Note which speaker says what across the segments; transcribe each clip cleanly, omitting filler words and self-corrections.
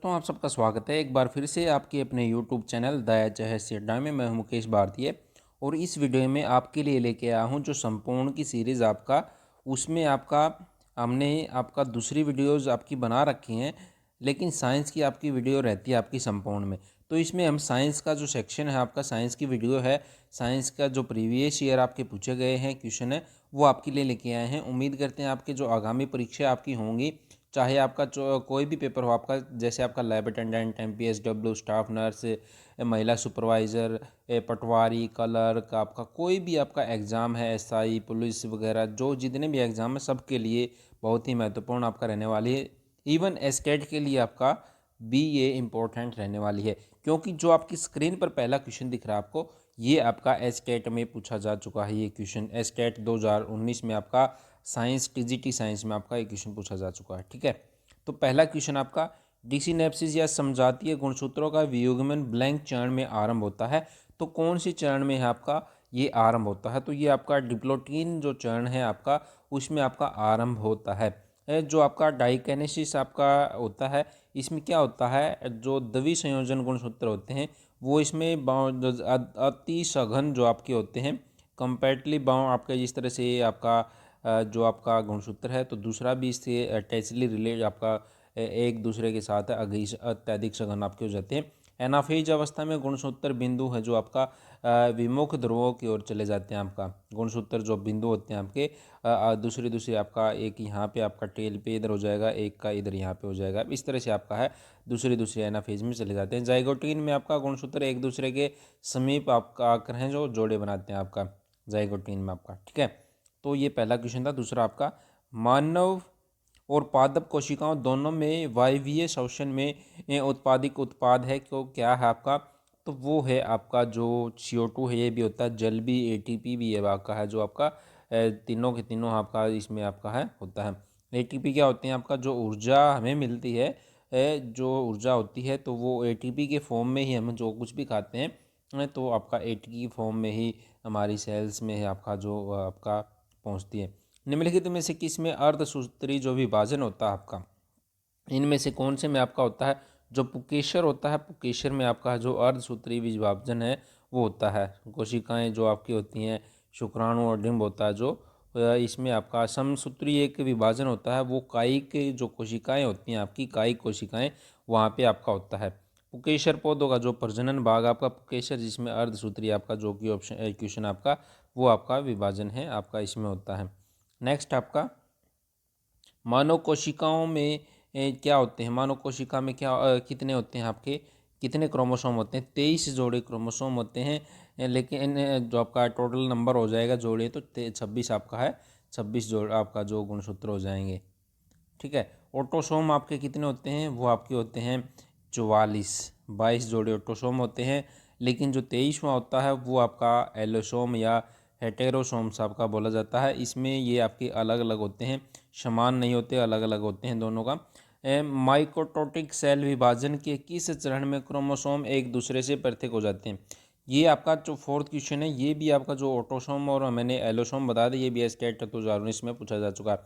Speaker 1: तो आप सबका स्वागत है एक बार फिर से आपके अपने YouTube चैनल द एच अड्डा में। मैं हूं मुकेश भारतीय और इस वीडियो में आपके लिए लेके आया हूं जो संपूर्ण की सीरीज़ आपका, उसमें आपका हमने आपका दूसरी वीडियोज़ आपकी बना रखी हैं, लेकिन साइंस की आपकी वीडियो रहती है आपकी संपूर्ण में। तो इसमें हम साइंस का जो सेक्शन है आपका, साइंस की वीडियो है, साइंस का जो प्रीवियस ईयर आपके पूछे गए हैं क्वेश्चन है वो आपके लिए लेके आए हैं। उम्मीद करते हैं आपके जो आगामी परीक्षा आपकी होंगी, चाहे आपका जो कोई भी पेपर हो आपका, जैसे आपका lab attendant, MPSW, staff nurse, महिला सुपरवाइज़र, पटवारी, क्लर्क, आपका कोई भी आपका एग्ज़ाम है, SI, पुलिस वगैरह, जो जितने भी एग्ज़ाम है सबके लिए बहुत ही महत्वपूर्ण आपका रहने वाली है। इवन एस्टेट के लिए आपका भी ये इम्पोर्टेंट रहने वाली है, क्योंकि जो आपकी स्क्रीन पर पहला क्वेश्चन दिख रहा है आपको, ये आपका एस्टेट में पूछा जा चुका है। ये क्वेश्चन एस्टेट 2019 में आपका साइंस TGT साइंस में आपका एक क्वेश्चन पूछा जा चुका है। ठीक है, तो पहला क्वेश्चन आपका, डिसिनेप्सिस या समजातीय गुणसूत्रों का वियुग्मन ब्लैंक चरण में आरंभ होता है। तो कौन सी चरण में है आपका ये आरंभ होता है? तो ये आपका डिप्लोटीन जो चरण है आपका, उसमें आपका आरंभ होता है। जो आपका डाइकेनेसिस आपका होता है, इसमें क्या होता है, जो द्वि संयोजन गुणसूत्र होते हैं वो इसमें अति सघन जो आपके होते हैं, कंपैरेटिवली बाउंड आपका, जिस तरह से आपका जो आपका गुणसूत्र है, तो दूसरा भी इससे अटैचली रिलेट आपका एक दूसरे के साथ अत्यधिक सघन आपके हो जाते हैं। एनाफेज अवस्था में गुणसूत्र बिंदु है जो आपका विमुख ध्रुवों की ओर चले जाते हैं। आपका गुणसूत्र जो बिंदु होते हैं आपके दूसरे आपका, एक यहाँ पे आपका टेल पे इधर हो जाएगा, एक का इधर यहाँ पे हो जाएगा, इस तरह से आपका है दूसरे एनाफेज में चले जाते हैं। जाइगोटीन में आपका गुणसूत्र एक दूसरे के समीप आपका आकर हैं जो जोड़े बनाते हैं आपका जाइगोटीन में आपका। ठीक है, तो ये पहला क्वेश्चन था। दूसरा आपका, मानव और पादप कोशिकाओं दोनों में वायवीय श्वसन में उत्पादित उत्पाद है, क्यों क्या है आपका? तो वो है आपका जो CO2 है, ये भी होता है, जल भी, ATP भी है आपका, है जो आपका तीनों के तीनों आपका इसमें आपका है होता है। ATP क्या होते हैं आपका, जो ऊर्जा हमें मिलती है, जो ऊर्जा होती है, तो वो ATP के फॉर्म में ही हम जो कुछ भी खाते हैं, तो आपका ATP फॉर्म में ही हमारी सेल्स में है आपका जो आपका पहुंचती है। निम्नलिखित में से किस में अर्धसूत्री जो विभाजन होता है आपका, इनमें से कौन से में आपका होता है? जो पुकेशर होता है, पुकेशर में आपका जो अर्धसूत्री विभाजन है वो होता है। कोशिकाएं जो आपकी होती हैं, शुक्राणु और डिंब होता है जो, इसमें आपका समसूत्री एक विभाजन होता है, वो कायिक जो कोशिकाएं होती हैं आपकी, कायिक कोशिकाएं, वहाँ पे आपका होता है। पुकेशर पौधों का जो प्रजनन भाग आपका पुकेशर, जिसमें अर्धसूत्री आपका जो कि ऑप्शन क्वेश्चन आपका, वो आपका विभाजन है आपका इसमें होता है। नेक्स्ट आपका, मानव कोशिकाओं में क्या होते हैं? मानव कोशिका में क्या कितने होते हैं आपके, कितने क्रोमोसोम होते हैं? 23 जोड़े क्रोमोसोम होते हैं, लेकिन जो आपका टोटल नंबर हो जाएगा जोड़े, तो 26 आपका है, 26 जोड़ आपका जो गुणसूत्र हो जाएंगे। ठीक है, ऑटोसोम आपके कितने होते हैं? वो आपके होते हैं 44, 22 जोड़े ऑटोसोम होते हैं, लेकिन जो 23वां होता है वो आपका एलोसोम या हेटेरोसोम्स आपका बोला जाता है। इसमें ये आपके अलग अलग होते हैं, समान नहीं होते, अलग अलग होते हैं दोनों का। माइटोटिक सेल विभाजन के किस चरण में क्रोमोसोम एक दूसरे से पृथक हो जाते हैं? ये आपका जो फोर्थ क्वेश्चन है, ये भी आपका जो ऑटोसोम और मैंने एलोसोम बता दिया, ये भी स्टेट 2019 में पूछा जा चुका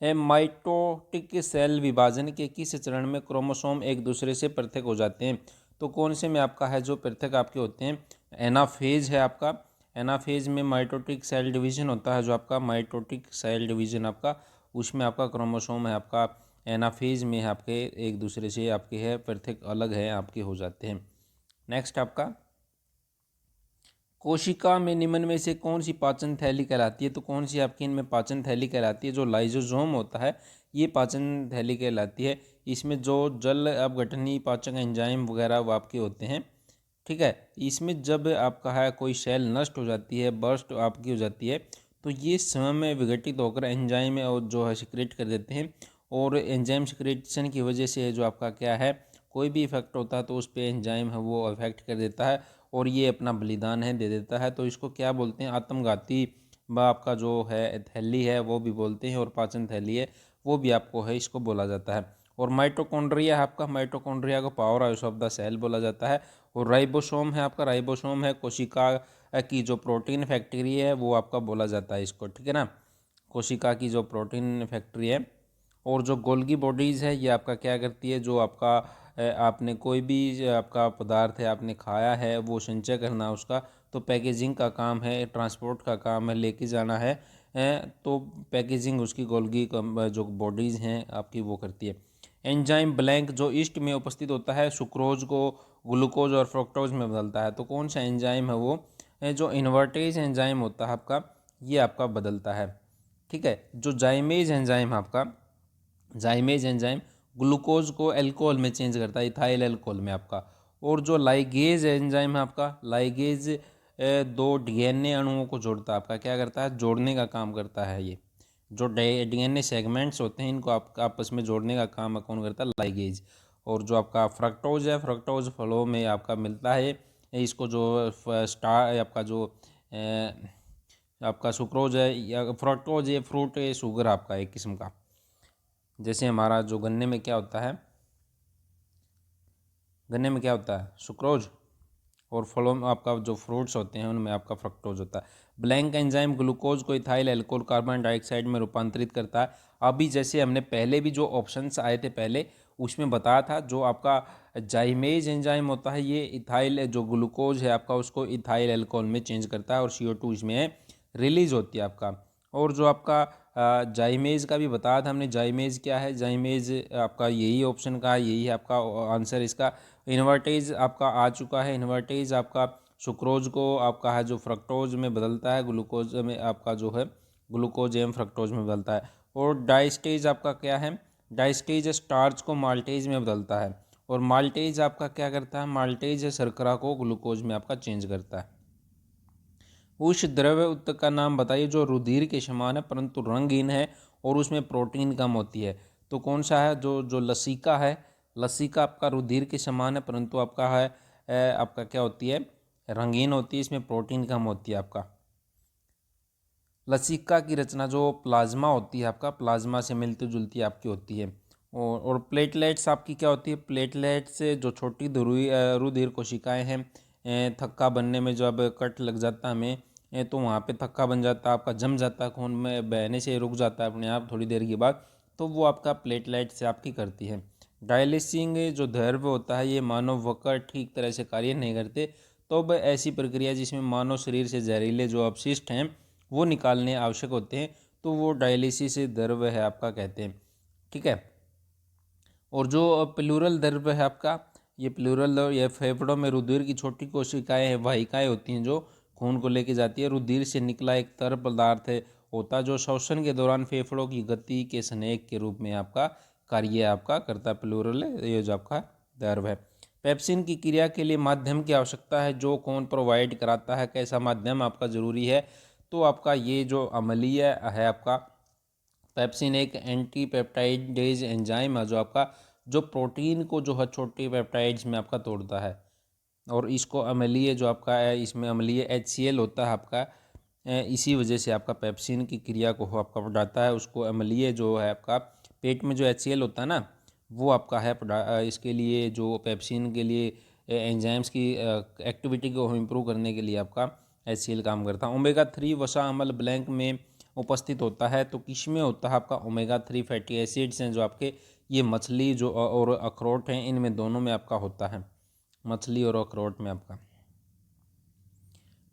Speaker 1: है। माइटोटिक सेल विभाजन के किस चरण में क्रोमोसोम एक दूसरे से पृथक हो जाते हैं? तो कौन से में आपका है जो पृथक आपके होते हैं? एनाफेज है आपका। एनाफेज में माइटोटिक सेल डिवीजन होता है, जो आपका माइटोटिक सेल डिवीजन आपका, उसमें आपका क्रोमोसोम है आपका एनाफेज में है आपके एक दूसरे से आपके है पृथक, अलग है आपके हो जाते हैं। नेक्स्ट आपका, कोशिका में निम्न में से कौन सी पाचन थैली कहलाती है? तो कौन सी आपकी इनमें पाचन थैली कहलाती है? जो लाइजोसोम होता है, ये पाचन थैली कहलाती है। इसमें जो जल अपघटनीय पाचक एंजाइम वगैरह वो आपके होते हैं। ठीक है, इसमें जब आपका है कोई सेल नष्ट हो जाती है, बर्स्ट आपकी हो जाती है, तो ये समय में विघटित होकर एंजाइम और जो है सिक्रेट कर देते हैं, और एंजाइम सिक्रेशन की वजह से जो आपका क्या है, कोई भी इफेक्ट होता है तो उस पर एंजाइम है वो इफेक्ट कर देता है, और ये अपना बलिदान है दे देता है। तो इसको क्या बोलते हैं? आत्मघाती व आपका जो है थैली है वो भी बोलते हैं, और पाचन थैली है वो भी आपको है, इसको बोला जाता है। और माइटोकॉन्ड्रिया है आपका, माइटोकॉन्ड्रिया को powerhouse of the cell बोला जाता है। और राइबोसोम है आपका, राइबोसोम है कोशिका की जो प्रोटीन फैक्ट्री है वो आपका बोला जाता है इसको। ठीक है ना, कोशिका की जो प्रोटीन फैक्ट्री है। और जो गोल्गी बॉडीज़ है ये आपका क्या करती है, जो आपका आपने कोई भी आपका पदार्थ है आपने खाया है वो संचय करना उसका, तो पैकेजिंग का काम है, ट्रांसपोर्ट का काम है, लेके जाना है, तो पैकेजिंग उसकी गोल्गी जो बॉडीज़ हैं आपकी वो करती है। एंजाइम ब्लैंक जो ईस्ट में उपस्थित होता है सुक्रोज को ग्लूकोज और फ्रुक्टोज में बदलता है, तो कौन सा एंजाइम है वो, जो इन्वर्टेज एंजाइम होता है आपका, ये आपका बदलता है। ठीक है, जो जाइमेज एंजाइम आपका, जाइमेज एंजाइम ग्लूकोज को अल्कोहल में चेंज करता है, इथाइल अल्कोहल में आपका। और जो लाइगेज एंजाइम है आपका, लाइगेज दो डीएनए अणुओं को जोड़ता है आपका, क्या करता है, जोड़ने का काम करता है। ये जो डीएनए सेगमेंट्स होते हैं इनको आपका आपस में जोड़ने का काम कौन करता है, लाइगेज। और जो आपका फ्रक्टोज है, फ्रक्टोज फलों में आपका मिलता है, इसको जो स्टार आपका जो आपका सुक्रोज है या फ्रक्टोज, ये फ्रूट है, शुगर आपका एक किस्म का। जैसे हमारा जो गन्ने में क्या होता है, गन्ने में क्या होता है, सुक्रोज, और फलों में आपका जो फ्रूट्स होते हैं उनमें आपका फ्रक्टोज होता है। ब्लैंक एंजाइम ग्लूकोज को इथाइल अल्कोहल कार्बन डाइऑक्साइड में रूपांतरित करता है। अभी जैसे हमने पहले भी जो ऑप्शंस आए थे पहले उसमें बताया था, जो आपका जाइमेज एंजाइम होता है ये इथाइल जो ग्लूकोज है आपका उसको इथाइल अल्कोहल में चेंज करता है और CO2 इसमें रिलीज होती है आपका। और जो आपका जाइमेज का भी बताया था हमने, जाइमेज क्या है, जाइमेज आपका यही ऑप्शन का यही है आपका आंसर इसका। इन्वर्टेज आपका आ चुका है, इन्वर्टेज आपका सुक्रोज को आपका है जो फ्रक्टोज में बदलता है, ग्लूकोज में आपका जो है ग्लूकोज एवं फ्रक्टोज में बदलता है। और डाइस्टेज आपका क्या है, डाइस्टेज स्टार्च को माल्टेज में बदलता है। और माल्टेज आपका क्या करता है, माल्टेज शर्करा को ग्लूकोज में आपका चेंज करता है। उस द्रव्य उत्तक का नाम बताइए जो रुधिर के समान है परंतु रंगहीन है और उसमें प्रोटीन कम होती है, तो कौन सा है, जो जो लसिका है, लसिका आपका रुधिर के समान है परंतु आपका है आपका क्या होती है, रंगीन होती है, इसमें प्रोटीन कम होती है आपका। लसिका की रचना जो प्लाज्मा होती है आपका, प्लाज्मा से मिलती जुलती आपकी होती है। और प्लेटलेट्स आपकी क्या होती है, प्लेटलेट्स जो छोटी रुधिर कोशिकाएं हैं, थक्का बनने में जब कट लग जाता है हमें, तो वहाँ पे थक्का बन जाता है आपका, जम जाता है, खून में बहने से रुक जाता है अपने आप थोड़ी देर के बाद, तो वो आपका प्लेटलेट से आपकी करती है। डायलिसिंग जो द्रव्य होता है ये मानव वक्र ठीक तरह से कार्य नहीं करते, तो अब ऐसी प्रक्रिया जिसमें मानव शरीर से जहरीले जो अपशिष्ट हैं वो निकालने आवश्यक होते हैं, तो वो डायलिसिस द्रव्य है आपका कहते हैं। ठीक है, और जो प्लूरल द्रव्य है आपका, ये प्लूरल ये फेफड़ों में रुधिर की छोटी कोशिकाएं हैं, वाहिकाएं होती हैं जो खून को लेके जाती है। रुधिर से निकला एक तरल पदार्थ है होता है जो श्वसन के दौरान फेफड़ों की गति के स्नेहक के रूप में आपका कार्य आपका करता है। प्लूरल ये जो आपका द्रव्य है। पेप्सिन की क्रिया के लिए माध्यम की आवश्यकता है, जो कौन प्रोवाइड कराता है, कैसा माध्यम आपका जरूरी है, तो आपका ये जो अम्लीय है आपका पेप्सिन एक एंटी पेप्टाइडेज एंजाइम है जो आपका जो प्रोटीन को जो है छोटे पेप्टाइड्स में आपका तोड़ता है। और इसको अम्लीय जो आपका है इसमें अम्लीय HCl होता है आपका, इसी वजह से आपका पेप्सिन की क्रिया को आपका बढ़ाता है। उसको अम्लीय जो है आपका पेट में जो HCl होता है ना वो आपका है इसके लिए जो पेप्सिन के लिए एंजाइम्स की एक्टिविटी को इम्प्रूव करने के लिए आपका HCl काम करता है। ओमेगा 3 वसा अम्ल ब्लैंक में उपस्थित होता है, तो किस में होता है आपका, ओमेगा 3 फैटी एसिड्स हैं जो आपके ये मछली जो और अखरोट हैं इनमें दोनों में आपका होता है, मछली और अखरोट में आपका।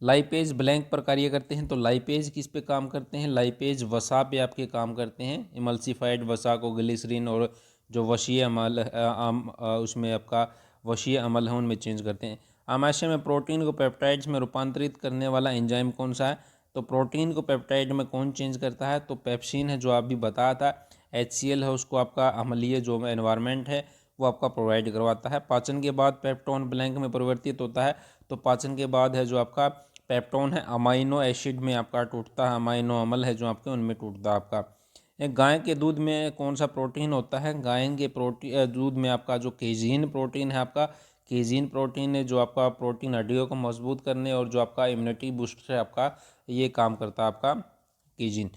Speaker 1: लाइपेज ब्लैंक पर कार्य करते हैं, तो लाइपेज किस पे काम करते हैं, लाइपेज वसा पे आपके काम करते हैं। इमल्सिफाइड वसा को ग्लिसरीन और जो वशीय अम्ल उसमें आपका वशीय अम्ल है उनमें चेंज करते हैं। आमाशय में प्रोटीन को पेप्टाइड्स में रूपांतरित करने वाला एंजाइम कौन सा है, तो प्रोटीन को पेप्टाइड में कौन चेंज करता है, तो पेप्सिन है जो आप भी बताया था। HCl है उसको आपका अम्लीय जो एनवायरनमेंट है वो आपका प्रोवाइड करवाता है। पाचन के बाद पेप्टोन ब्लैंक में परिवर्तित होता है, तो पाचन के बाद है जो आपका पेप्टोन है अमाइनो एसिड में आपका टूटता है, अमाइनो अम्ल है जो आपके उनमें टूटता है आपका। एक गाय के दूध में कौन सा प्रोटीन होता है, गाय के दूध में आपका जो केजीन प्रोटीन है आपका, केजीन प्रोटीन है जो आपका प्रोटीन हड्डियों को मजबूत करने और जो आपका इम्यूनिटी बूस्ट है आपका ये काम करता है आपका केजीन।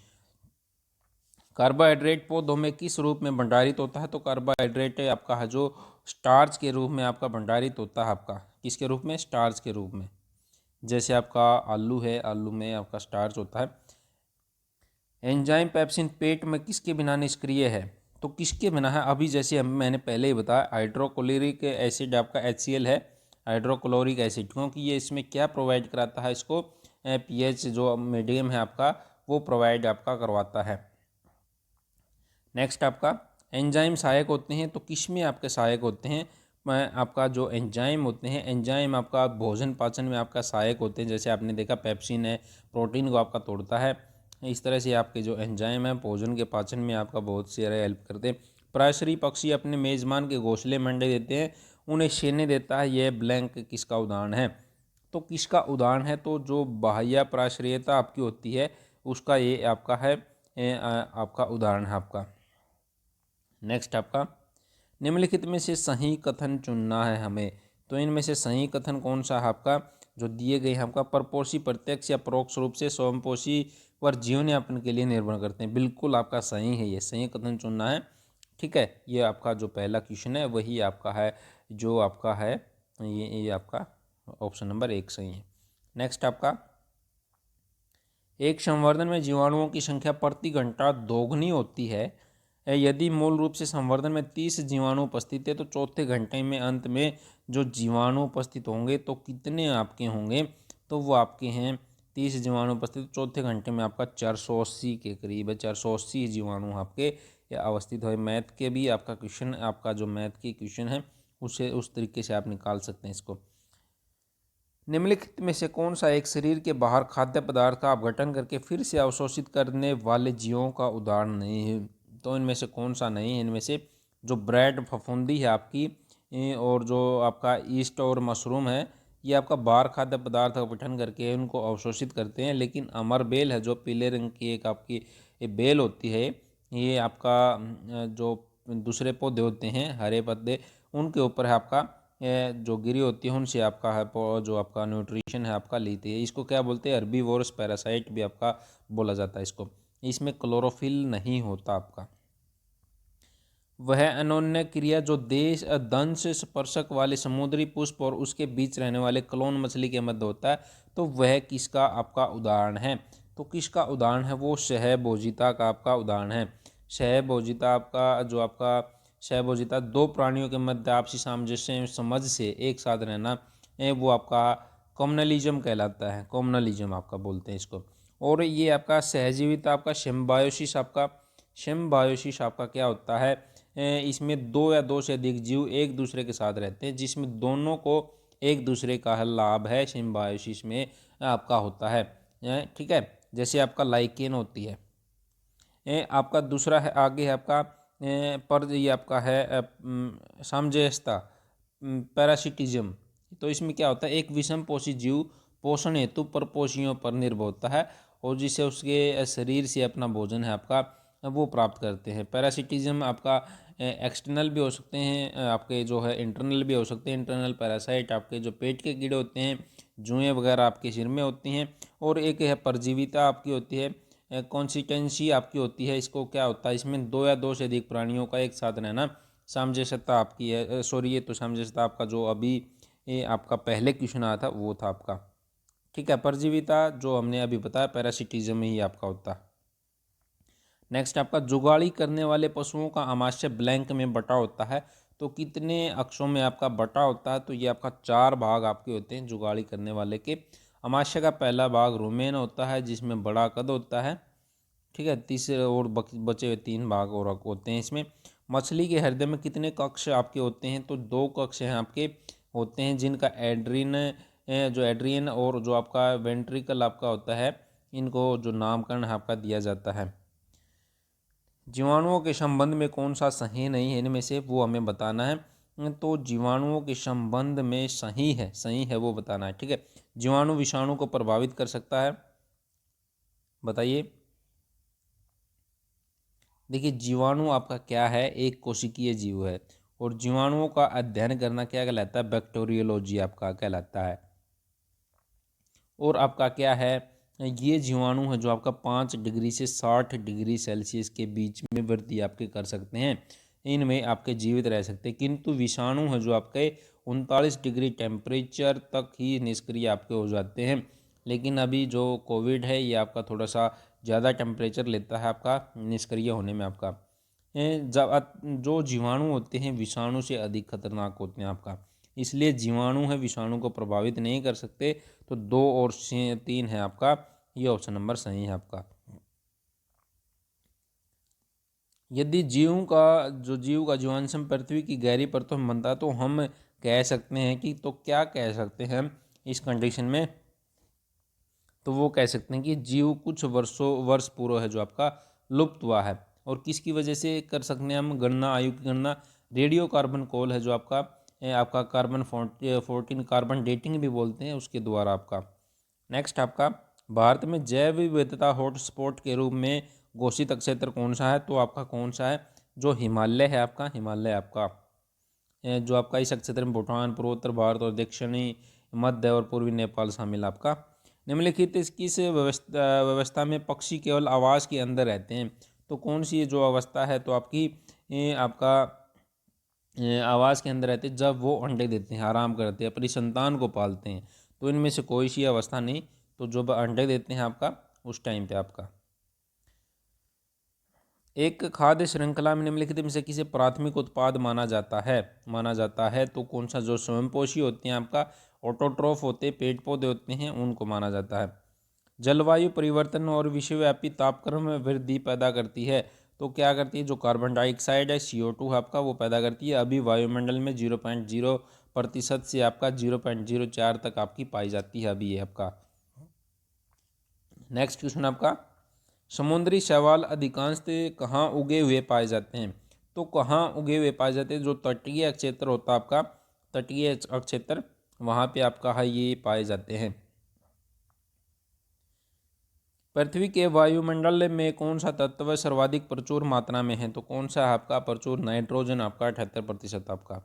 Speaker 1: कार्बोहाइड्रेट पौधों में किस रूप में भंडारित होता है, तो कार्बोहाइड्रेट आपका है जो स्टार्च के रूप में आपका भंडारित होता है आपका, किसके रूप में, स्टार्च के रूप में। जैसे आपका आलू है, आलू में आपका स्टार्च होता है। एंजाइम पेप्सिन पेट में किसके बिना निष्क्रिय है, तो किसके बना है? अभी जैसे मैंने पहले ही बताया, हाइड्रोक्लोरिक एसिड आपका HCl है, हाइड्रोक्लोरिक एसिड, क्योंकि ये इसमें क्या प्रोवाइड कराता है इसको, pH जो मीडियम है आपका वो प्रोवाइड आपका करवाता है। नेक्स्ट आपका एंजाइम सहायक होते हैं, तो किस में आपके सहायक होते हैं? आपका जो एंजाइम होते हैं, एंजाइम आपका भोजन पाचन में आपका सहायक होते हैं। जैसे आपने देखा पेप्सिन है, प्रोटीन को आपका तोड़ता है। इस तरह से आपके जो एंजाइम है भोजन के पाचन में आपका बहुत सारे हेल्प करते हैं। पराश्रयी पक्षी अपने मेज़बान के घोंसले में अंडे देते हैं, उन्हें सेने देता है, यह ब्लैंक किसका उदाहरण है? तो किसका उदाहरण है? तो जो बाह्य पराश्रयता आपकी होती है उसका ये आपका है, आपका उदाहरण है आपका। नेक्स्ट आपका निम्नलिखित में से सही कथन चुनना है हमें। तो इनमें से सही कथन कौन सा है आपका? जो दिए गए हैं आपका, परपोषी प्रत्यक्ष या परोक्ष रूप से स्वयंपोषी पर जीवन यापन के लिए निर्भर करते हैं। बिल्कुल आपका सही है, ये सही कथन चुनना है। ठीक है, ये आपका जो पहला क्वेश्चन है वही आपका है, जो आपका है ये आपका ऑप्शन नंबर 1 सही है। नेक्स्ट आपका एक संवर्धन में जीवाणुओं की संख्या प्रति घंटा दोगुनी होती है। यदि मूल रूप से संवर्धन में 30 जीवाणु उपस्थित है तो चौथे घंटे में अंत में जो जीवाणु उपस्थित होंगे तो कितने आपके होंगे? तो वो आपके हैं 30 जीवाणु उपस्थित, चौथे घंटे में आपका 480 के करीब है, 480 जीवाणु आपके अवस्थित हो। मैथ के भी आपका क्वेश्चन, आपका जो मैथ की क्वेश्चन है उसे उस तरीके से आप निकाल सकते हैं इसको। निम्नलिखित में से कौन सा एक शरीर के बाहर खाद्य पदार्थ का अपघटन करके फिर से अवशोषित करने वाले जीवों का उदाहरण नहीं है? तो इनमें से कौन सा नहीं है? इनमें से जो ब्रेड फफूंदी है आपकी, और जो आपका ईस्ट और मशरूम है, ये आपका बाहर खाद्य पदार्थ का अपघटन करके उनको अवशोषित करते हैं। लेकिन अमर बेल है जो पीले रंग की एक आपकी ये बेल होती है, ये आपका जो दूसरे पौधे होते हैं हरे पत्ते, उनके ऊपर है आपका जो गिरी होती है उनसे आपका है जो आपका न्यूट्रिशन है आपका लेती है। इसको क्या बोलते हैं? हर्बीवोरस पैरासाइट भी आपका बोला जाता है इसको। इसमें क्लोरोफिल नहीं होता आपका। वह अनोन्य क्रिया जो देश दंश स्पर्शक वाले समुद्री पुष्प और उसके बीच रहने वाले क्लोन मछली के मध्य होता है, तो वह किसका आपका उदाहरण है? तो किसका उदाहरण है? वो सहभोजिता का आपका उदाहरण है। सहभोजिता आपका जो आपका सहभोजिता दो प्राणियों के मध्य आपसी सामंजस्य समझ से एक साथ रहना, वो आपका कॉम्युनलिज्म कहलाता है। कॉम्युनलिज्म आपका बोलते हैं इसको। और ये आपका सहजीविता आपका सिम्बायोसिस, आपका सिम्बायोसिस आपका क्या होता है? इसमें दो या दो से अधिक जीव एक दूसरे के साथ रहते हैं, जिसमें दोनों को एक दूसरे का लाभ है, सिम्बायोसिस में आपका होता है। ठीक है, जैसे आपका लाइकेन होती है। आपका दूसरा है, आगे है आपका पर ये आपका है सामंजस्यता, पैरासिटिज्म। तो इसमें क्या होता है? एक विषम पोषी जीव पोषण हेतु परपोषियों पर निर्भर होता है और जिसे उसके शरीर से अपना भोजन है आपका वो प्राप्त करते हैं। पैरासिटिज्म आपका एक्सटर्नल भी हो सकते हैं, आपके जो है इंटरनल भी हो सकते हैं। इंटरनल पैरासाइट आपके जो पेट के कीड़े होते हैं, जुएँ वगैरह आपके सिर में होती हैं। और एक है परजीविता आपकी होती है, कॉन्सिस्टेंसी आपकी होती है। इसको क्या होता है? इसमें दो या दो से अधिक प्राणियों का एक साथ रहना सामंजस्यता आपकी है। सॉरी, ये तो सामंजस्यता आपका जो अभी ये आपका पहले क्वेश्चन आया था वो था आपका। ठीक है, परजीविता जो हमने अभी बताया पैरासिटिज्म ही आपका होता है। नेक्स्ट आपका जुगाली करने वाले पशुओं का आमाशय ब्लैंक में बटा होता है, तो कितने अक्षों में आपका बटा होता है? तो ये आपका 4 भाग आपके होते हैं जुगाली करने वाले के। आमाशय का पहला भाग रुमेन होता है जिसमें बड़ा कद होता है। ठीक है, तीसरे और बचे हुए 3 भाग और होते हैं इसमें। मछली के हृदय में कितने कक्ष आपके होते हैं? तो 2 कक्ष हैं आपके होते हैं, जिनका जो एड्रियन और जो आपका वेंट्रिकल आपका होता है, इनको जो नामकरण आपका दिया जाता है। जीवाणुओं के संबंध में कौन सा सही नहीं है इनमें से वो हमें बताना है। तो जीवाणुओं के संबंध में सही है वो बताना है। ठीक है, जीवाणु विषाणु को प्रभावित कर सकता है, बताइए। देखिए, जीवाणु आपका क्या है? एक कोशिकीय जीव है और जीवाणुओं का अध्ययन करना क्या कहलाता है? बैक्टीरियोलॉजी आपका कहलाता है। और आपका क्या है? ये जीवाणु है जो आपका 5 डिग्री से 60 डिग्री सेल्सियस के बीच में वृद्धि आपके कर सकते हैं, इनमें आपके जीवित रह सकते हैं। किंतु विषाणु है जो आपके 39 डिग्री टेम्परेचर तक ही निष्क्रिय आपके हो जाते हैं। लेकिन अभी जो कोविड है ये आपका थोड़ा सा ज़्यादा टेम्परेचर लेता है आपका निष्क्रिय होने में आपका। जो जीवाणु होते हैं विषाणु से अधिक खतरनाक होते हैं आपका, इसलिए जीवाणु है विषाणु को प्रभावित नहीं कर सकते। तो 2 और 3 है आपका, ये ऑप्शन नंबर सही है आपका। यदि जीव का जीवांश पृथ्वी की गहरी परतों में बनता है तो हम कह सकते हैं कि, तो क्या कह सकते हैं हम इस कंडीशन में, तो वो कह सकते हैं कि जीव कुछ वर्ष पूर्व है जो आपका लुप्त हुआ है। और किसकी वजह से कर सकते हैं हम गणना, आयु की गणना, रेडियो कार्बन कॉल है जो आपका कार्बन 14 कार्बन डेटिंग भी बोलते हैं, उसके द्वारा आपका। नेक्स्ट आपका, भारत में जैव विविधता हॉटस्पॉट के रूप में घोषित क्षेत्र कौन सा है, तो आपका कौन सा है, जो हिमालय है आपका, हिमालय आपका जो आपका इस क्षेत्र में भूटान, पूर्वोत्तर भारत और दक्षिणी मध्य और पूर्वी नेपाल शामिल आपका। निम्नलिखित किस व्यवस्था में पक्षी केवल आवास के अंदर रहते हैं, तो कौन सी जो अवस्था है, तो आपका आवास के अंदर रहते हैं जब वो अंडे देते हैं, आराम करते हैं, अपनी संतान को पालते हैं। तो इनमें से कोई सी अवस्था नहीं, तो जब अंडे देते हैं आपका उस टाइम पे आपका। एक खाद्य श्रृंखला में निम्नलिखित में से किसे प्राथमिक उत्पाद माना जाता है, तो कौन सा, जो स्वयंपोषी होते हैं आपका, ऑटोट्रोफ होते हैं, पेड़ पौधे होते हैं, उनको माना जाता है। जलवायु परिवर्तन और विश्वव्यापी तापक्रम में वृद्धि पैदा करती है, तो क्या करती है, जो कार्बन डाइऑक्साइड है CO2 आपका, वो पैदा करती है। अभी वायुमंडल में 0.0% से आपका 0.04 तक आपकी पाई जाती है अभी ये आपका। नेक्स्ट क्वेश्चन आपका, समुद्री शैवाल अधिकांशतः कहाँ उगे हुए पाए जाते हैं, तो कहाँ उगे हुए पाए जाते हैं, जो तटीय क्षेत्र होता है आपका, तटीय क्षेत्र, वहाँ पे आपका है ये पाए जाते हैं। पृथ्वी के वायुमंडल में कौन सा तत्व सर्वाधिक प्रचुर मात्रा में है, तो कौन सा है आपका, प्रचुर नाइट्रोजन आपका 78% आपका।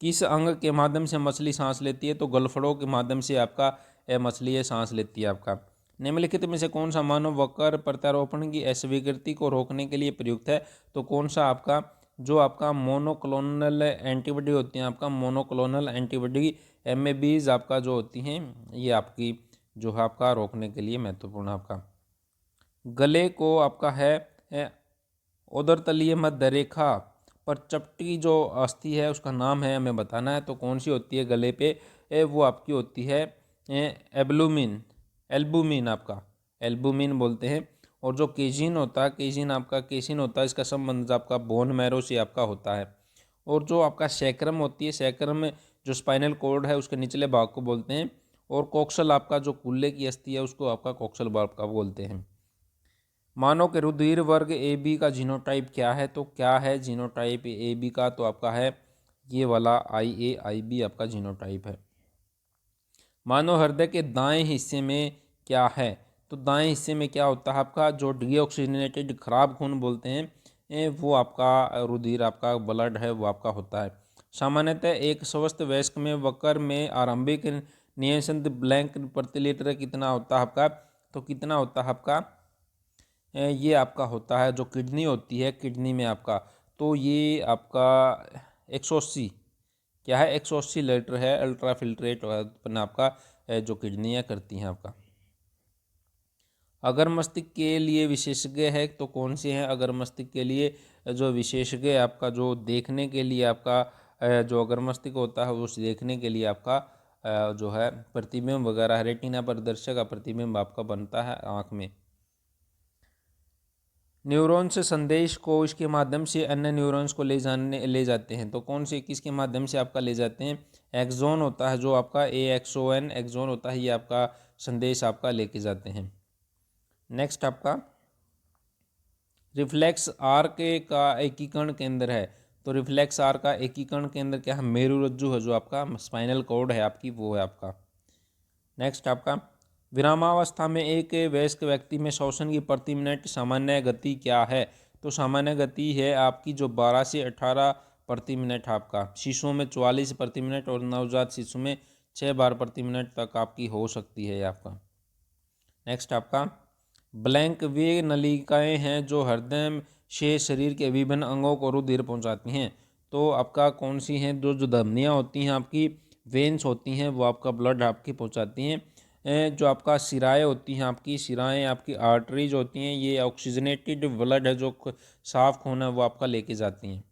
Speaker 1: किस अंग के माध्यम से मछली सांस लेती है, तो गलफड़ों के माध्यम से आपका मछली ये सांस लेती है आपका। निम्नलिखित में से कौन सा मानव वक्र प्रत्यारोपण की अस्वीकृति को रोकने के लिए प्रयुक्त है, तो कौन सा आपका, जो आपका मोनोक्लोनल एंटीबॉडी होती हैं आपका, मोनोक्लोनल एंटीबॉडी MABs आपका जो होती हैं, ये आपकी जो है आपका रोकने के लिए महत्वपूर्ण आपका। गले को आपका है उदरतलीय मध्य रेखा पर चपटी जो अस्थि है उसका नाम है हमें बताना है, तो कौन सी होती है गले पे, वो आपकी होती है एल्बुमिन आपका, एल्बुमिन बोलते हैं। और जो केजिन होता है, केसिन होता है, इसका संबंध आपका बोन मैरो से आपका होता है। और जो आपका सैक्रम होती है, सैक्रम जो स्पाइनल कॉर्ड है उसके निचले भाग को बोलते हैं। और कोक्सल आपका जो कूल्हे की अस्थि है उसको आपका कोक्सल भाग का बोलते हैं। मानव के रुधिर वर्ग AB का जीनोटाइप क्या है, तो क्या है जीनोटाइप AB का, तो आपका है ये वाला IAIB आपका जीनोटाइप है। मानव हृदय के दाएं हिस्से में क्या है, तो दाएं हिस्से में क्या होता है आपका, जो डीऑक्सीजनेटेड खराब खून बोलते हैं, वो आपका रुधिर आपका ब्लड है वो आपका होता है। सामान्यतः एक स्वस्थ वयस्क में वक्र में आरंभिक नियंत्रण ब्लैंक प्रति लीटर कितना होता है आपका, तो कितना होता है आपका, ये आपका होता है जो किडनी होती है, किडनी में आपका, तो ये आपका 180 क्या है, 180 लीटर है, अल्ट्रा फिल्ट्रेट उत्पन्न आपका जो किडनी है करती हैं आपका। अगर मस्तिष्क के लिए विशेषज्ञ है तो कौन से हैं, अगर मस्तिष्क के लिए जो विशेषज्ञ आपका जो देखने के लिए आपका जो अगर मस्तिष्क होता है उस देखने के लिए आपका जो है प्रतिबिंब वगैरह रेटिना पर दर्शक का प्रतिबिंब आपका बनता है आँख में। न्यूरॉन्स संदेश को इसके माध्यम से अन्य न्यूरॉन्स को ले जाते हैं, तो कौन से किसके माध्यम से आपका ले जाते हैं, एक्सोन होता है जो आपका AXON एक्सोन होता है, ये आपका संदेश आपका लेके जाते हैं। नेक्स्ट आपका रिफ्लेक्स आर्क का एकीकरण केंद्र है, तो रिफ्लेक्स आर्क का एकीकरण केंद्र क्या है, मेरुरज्जु है जो आपका स्पाइनल कॉर्ड है आपकी, वो है आपका। नेक्स्ट आपका विरामावस्था में एक वयस्क व्यक्ति में श्वसन की प्रति मिनट सामान्य गति क्या है, तो सामान्य गति है आपकी जो 12 से 18 प्रति मिनट आपका, शिशुओं में 44 प्रति मिनट और नवजात शिशु में 6 बार प्रति मिनट तक आपकी हो सकती है आपका। नेक्स्ट आपका ब्लैंक वे नलिकाएं हैं जो हृदय से शरीर के विभिन्न अंगों को रुधिर पहुंचाती हैं, तो आपका कौन सी हैं, जो धमनियाँ होती हैं आपकी वेन्स होती हैं वो आपका ब्लड आपकी पहुंचाती हैं जो आपका शिराएँ होती हैं, आपकी शिराएँ, आपकी आर्टरीज होती हैं, ये ऑक्सीजनेटेड ब्लड है जो साफ खून है वो आपका लेके जाती हैं।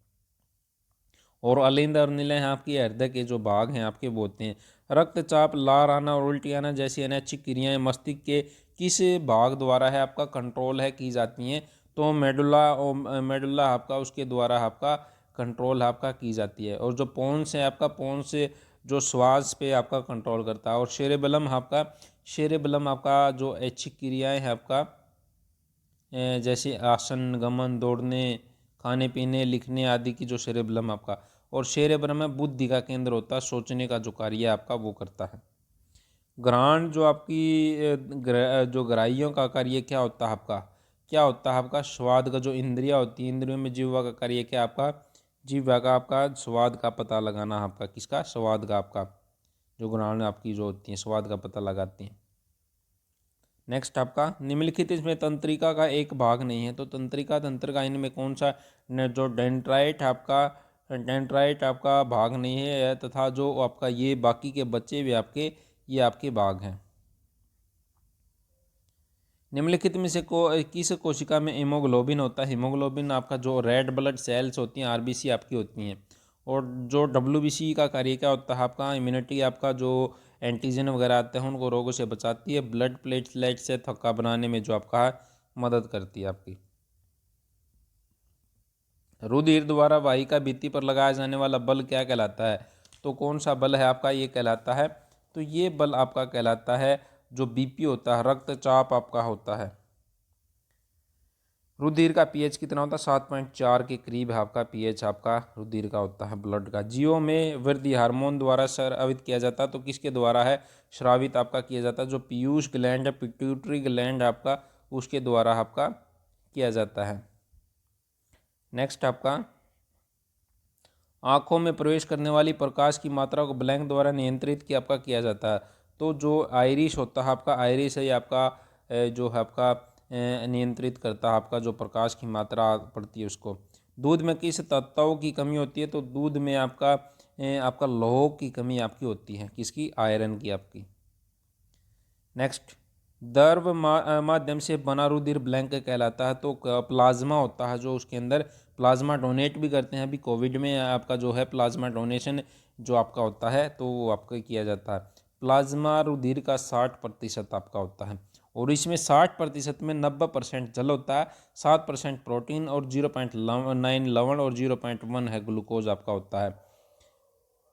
Speaker 1: और अलिंद और निलय आपकी हृदय के जो भाग हैं आपके वो होते हैं। रक्तचाप, लार आना और उल्टी आना जैसी अनैच्छिक क्रियाएं मस्तिष्क के किस भाग द्वारा है आपका कंट्रोल है की जाती हैं? तो मेडुला आपका उसके द्वारा आपका कंट्रोल आपका की जाती है। और जो पोन्स है आपका, पोन्स जो श्वास पे आपका कंट्रोल करता है। और शेरेबलम आपका जो ऐच्छिक क्रियाएं हैं आपका जैसे आसन, गमन, दौड़ने, खाने पीने, लिखने आदि की जो शेरेबलम आपका। और शेरेबलम में बुद्धि का केंद्र होता है, सोचने का जो कार्य है आपका वो करता है। घ्राण जो आपकी जो ग्राहियों का कार्य क्या होता है आपका, क्या होता है आपका? स्वाद का जो इंद्रिया होती है, इंद्रियों में जीवा का कार्य क्या आपका? जीवा का आपका स्वाद का पता लगाना आपका, किसका? स्वाद का आपका। जो घ्राण आपकी जो होती है स्वाद का पता लगाती हैं। नेक्स्ट आपका निम्नलिखित इसमें तंत्रिका का एक भाग नहीं है, तो तंत्रिका, तंत्रिका इनमें कौन सा जो डेंड्राइट आपका भाग नहीं है, तथा जो आपका ये बाकी के बच्चे भी आपके ये आपके भाग हैं। निम्नलिखित में से किस कोशिका में हीमोग्लोबिन होता है? हीमोग्लोबिन आपका जो रेड ब्लड सेल्स होती हैं, आरबीसी आपकी होती हैं। और जो डब्ल्यूबीसी का कार्य क्या होता है आपका? इम्यूनिटी आपका जो एंटीजन वगैरह आते हैं उनको रोगों से बचाती है। ब्लड प्लेटलेट से थक्का बनाने में जो आपका मदद करती है आपकी। रुधिर द्वारा वाहिका भित्ति पर लगाया जाने वाला बल क्या कहलाता है? तो कौन सा बल है आपका? ये कहलाता है, तो ये बल आपका कहलाता है जो बीपी होता है, रक्तचाप आपका होता है। रुधिर का पीएच कितना होता है? 7.4 के करीब है आपका पीएच आपका रुधिर का होता है, ब्लड का। जीवों में वृद्धि हार्मोन द्वारा स्रावित किया जाता है, तो किसके द्वारा है स्रावित आपका किया जाता है? जो पीयूष ग्लैंड है, पिट्यूटरी ग्लैंड आपका, उसके द्वारा आपका किया जाता है। नेक्स्ट आपका आँखों में प्रवेश करने वाली प्रकाश की मात्रा को ब्लैंक द्वारा नियंत्रित किया आपका किया जाता है। तो जो आइरिश होता है आपका, आइरिश है आपका जो है आपका नियंत्रित करता है आपका जो प्रकाश की मात्रा पड़ती है उसको। दूध में किस तत्वों की कमी होती है? तो दूध में आपका आपका लौह की कमी आपकी होती है, किसकी? आयरन की आपकी। नेक्स्ट द्रव माध्यम से बना रुधिर ब्लैंक कहलाता है, तो प्लाज्मा होता है जो उसके अंदर प्लाज्मा डोनेट भी करते हैं। अभी कोविड में आपका जो है प्लाज्मा डोनेशन जो आपका होता है तो वो आपका किया जाता है। प्लाज्मा रुधिर का 60% आपका होता है, और इसमें 60% में 90% जल होता है, 7% प्रोटीन और 0.9 लवण और 0.1 है ग्लूकोज आपका होता है।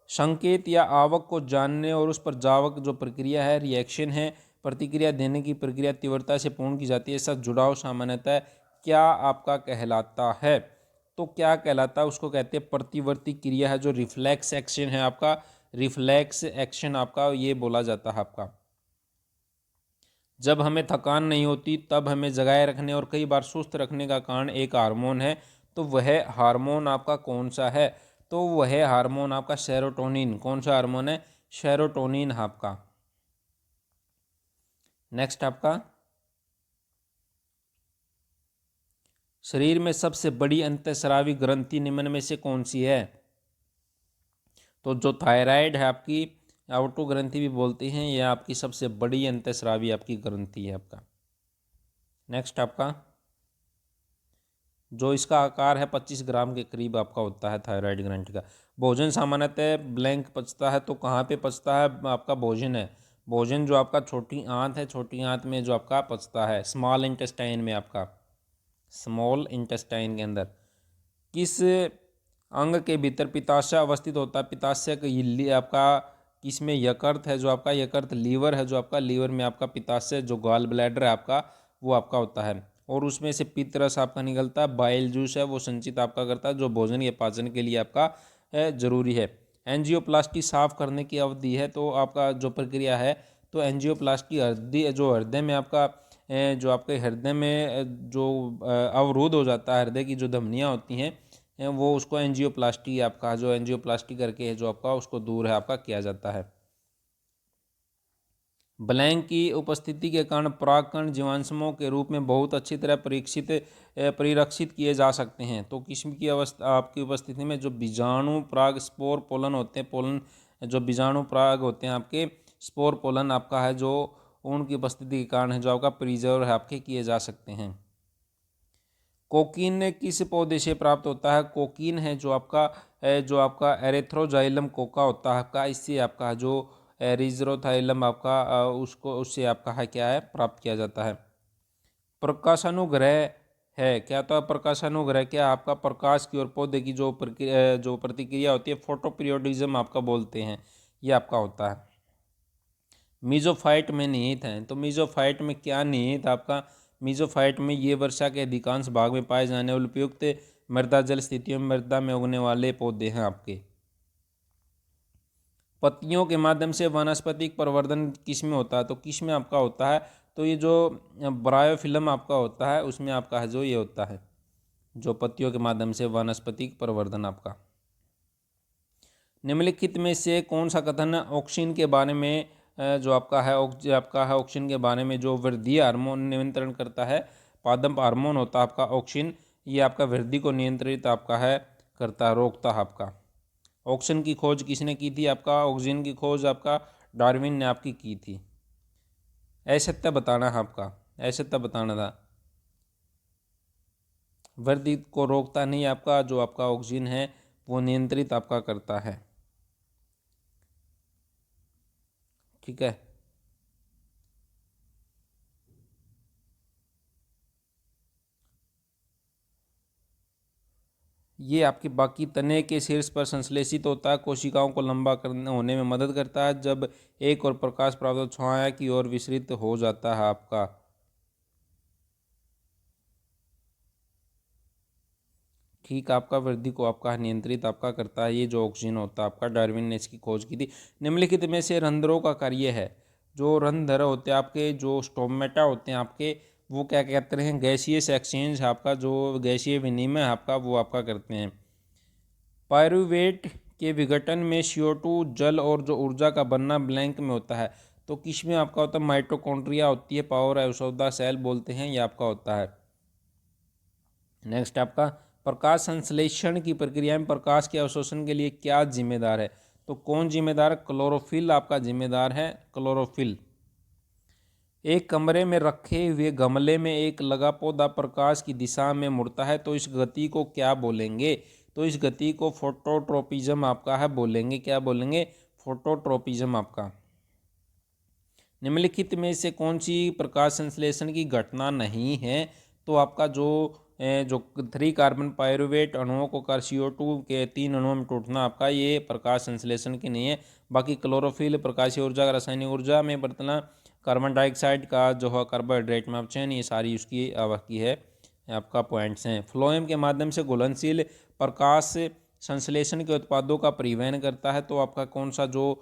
Speaker 1: संकेत या आवक को जानने और उस पर जावक जो प्रक्रिया है, रिएक्शन है, प्रतिक्रिया देने की प्रक्रिया तीव्रता से पूर्ण की जाती है, ऐसा जुड़ाव सामान्यतः क्या आपका कहलाता है? तो क्या कहलाता है? उसको कहते हैं प्रतिवर्ती क्रिया है, जो रिफ्लेक्स एक्शन है आपका, रिफ्लेक्स एक्शन आपका ये बोला जाता है आपका। जब हमें थकान नहीं होती तब हमें जगाए रखने और कई बार सुस्त रखने का कारण एक हार्मोन है, तो वह हार्मोन आपका कौन सा है? तो वह हार्मोन आपका सेरोटोनिन। कौन सा हार्मोन है? सेरोटोनिन आपका। नेक्स्ट आपका शरीर में सबसे बड़ी अंतःस्रावी ग्रंथि निम्न में से कौन सी है? तो जो थायराइड है आपकी, आउटो ग्रंथि भी बोलते हैं, यह आपकी सबसे बड़ी अंतःस्रावी आपकी ग्रंथि है आपका। नेक्स्ट आपका जो इसका आकार है 25 ग्राम के करीब आपका होता है थायराइड ग्रंथि का। भोजन सामान्यतः ब्लैंक पचता है, तो कहाँ पे पचता है आपका भोजन है? भोजन जो आपका छोटी आंत है, छोटी आंत में जो आपका पचता है, स्मॉल इंटेस्टाइन में आपका, स्मॉल इंटेस्टाइन के अंदर। किस अंग के भीतर पित्ताशय अवस्थित होता है? पित्ताशय का आपका किसमें? यकृत है जो आपका, यकृत लीवर है जो आपका, लीवर में आपका पित्ताशय जो गॉल ब्लैडर है आपका वो आपका होता है। और उसमें से पित्त रस आपका निकलता है, बाइल जूस है वो संचित आपका करता है, जो भोजन के पाचन के लिए आपका जरूरी है। एंजियोप्लास्टी साफ करने की अवधि है, तो आपका जो प्रक्रिया है, तो एंजियोप्लास्टी हृदय में आपका जो आपके हृदय में जो अवरोध हो जाता है, हृदय की जो धमनियाँ होती हैं वो उसको एंजियोप्लास्टी आपका, जो एंजियोप्लास्टी करके जो आपका उसको दूर है आपका किया जाता है। ब्लैंक की उपस्थिति के कारण परागकण जीवाश्मों के रूप में बहुत अच्छी तरह परिरक्षित किए जा सकते हैं। तो किस्म की अवस्था आपकी उपस्थिति में जो बीजाणु पराग स्पोर पोलन होते हैं, पोलन जो बीजाणु पराग होते हैं आपके, स्पोर पोलन आपका है जो उनकी उपस्थिति के कारण है जो आपका प्रिजर्व है आपके किए जा सकते हैं। कोकीन किस पौधे से प्राप्त होता है? कोकीन है जो आपका एरेथ्रोजाइलम कोका होता है आपका, इससे आपका जो रिजरोथाइलम आपका उससे आपका है क्या है प्राप्त किया जाता है। प्रकाशानुग्रह है क्या? तो प्रकाशानुग्रह क्या आपका प्रकाश की और पौधे की जो प्रतिक्रिया होती है फोटो पीरियोडिज्म आपका बोलते हैं, ये आपका होता है। मीजोफाइट में निहित हैं, तो मीजोफाइट में क्या निहित आपका? मीजोफाइट में ये वर्षा के अधिकांश भाग में पाए जाने वाले उपयुक्त मृदा जल स्थितियों में मृदा में उगने वाले पौधे हैं आपके। पत्तियों के माध्यम से वानस्पतिक प्रवर्धन किस में होता है? तो किस में आपका होता है? तो ये जो ब्रायोफिल्म आपका होता है उसमें आपका है जो ये होता है, जो पत्तियों के माध्यम से वानस्पतिक प्रवर्धन आपका। निम्नलिखित में से कौन सा कथन ऑक्सिन के बारे में जो आपका है ऑक्सिन के बारे में जो वृद्धि हार्मोन नियंत्रण करता है, पादप हार्मोन होता है आपका ऑक्सिन, ये आपका वृद्धि को नियंत्रित आपका है करता है, रोकता है आपका। ऑक्सीजन की खोज किसने की थी आपका? ऑक्सीजन की खोज आपका डार्विन ने आपकी की थी। असत्य बताना है आपका, असत्य बताना था। वृद्धि को रोकता नहीं आपका, जो आपका ऑक्सीजन है वो नियंत्रित आपका करता है, ठीक है। ये आपके बाकी तने के शीर्ष पर संश्लेषित होता है, कोशिकाओं को लंबा करने होने में मदद करता है जब एक और प्रकाश प्राप्त छाया की ओर विसरित हो जाता है आपका। ठीक, आपका वृद्धि को आपका नियंत्रित आपका करता है ये जो ऑक्सीजन होता है आपका, डार्विन ने इसकी खोज की थी। निम्नलिखित में से रंध्रों का कार्य है, जो रंध्र होते हैं आपके, जो स्टोमेटा होते हैं आपके, वो क्या कहते हैं? गैसियस एक्सचेंज आपका, जो गैसीय विनिमय आपका वो आपका करते हैं। पायरुवेट के विघटन में CO2 जल और जो ऊर्जा का बनना ब्लैंक में होता है, तो किस में आपका होता है? माइटोकॉन्ड्रिया होती है, पावर औषधा सेल बोलते हैं, ये आपका होता है। नेक्स्ट आपका प्रकाश संश्लेषण की प्रक्रिया में प्रकाश के अवशोषण के लिए क्या जिम्मेदार है? तो कौन जिम्मेदार है? क्लोरोफिल आपका जिम्मेदार है, क्लोरोफिल। एक कमरे में रखे हुए गमले में एक लगा पौधा प्रकाश की दिशा में मुड़ता है, तो इस गति को क्या बोलेंगे? तो इस गति को फोटोट्रोपिज्म आपका है बोलेंगे, क्या बोलेंगे? फोटोट्रोपिज्म आपका। निम्नलिखित में से कौन सी प्रकाश संश्लेषण की घटना नहीं है? तो आपका जो 3 कार्बन पायरुवेट अणुओं को कर CO2 के 3 अणुओं में टूटना आपका, ये प्रकाश संश्लेषण की नहीं है। बाकी क्लोरोफिल, प्रकाशीय ऊर्जा, रासायनिक ऊर्जा में बर्तना, कार्बन डाइऑक्साइड का जो है कार्बोहाइड्रेट में अपचयन, ये सारी उसकी आपकी है आपका पॉइंट्स हैं। फ्लोएम के माध्यम से घुलनशील प्रकाश संश्लेषण के उत्पादों का परिवहन करता है, तो आपका कौन सा जो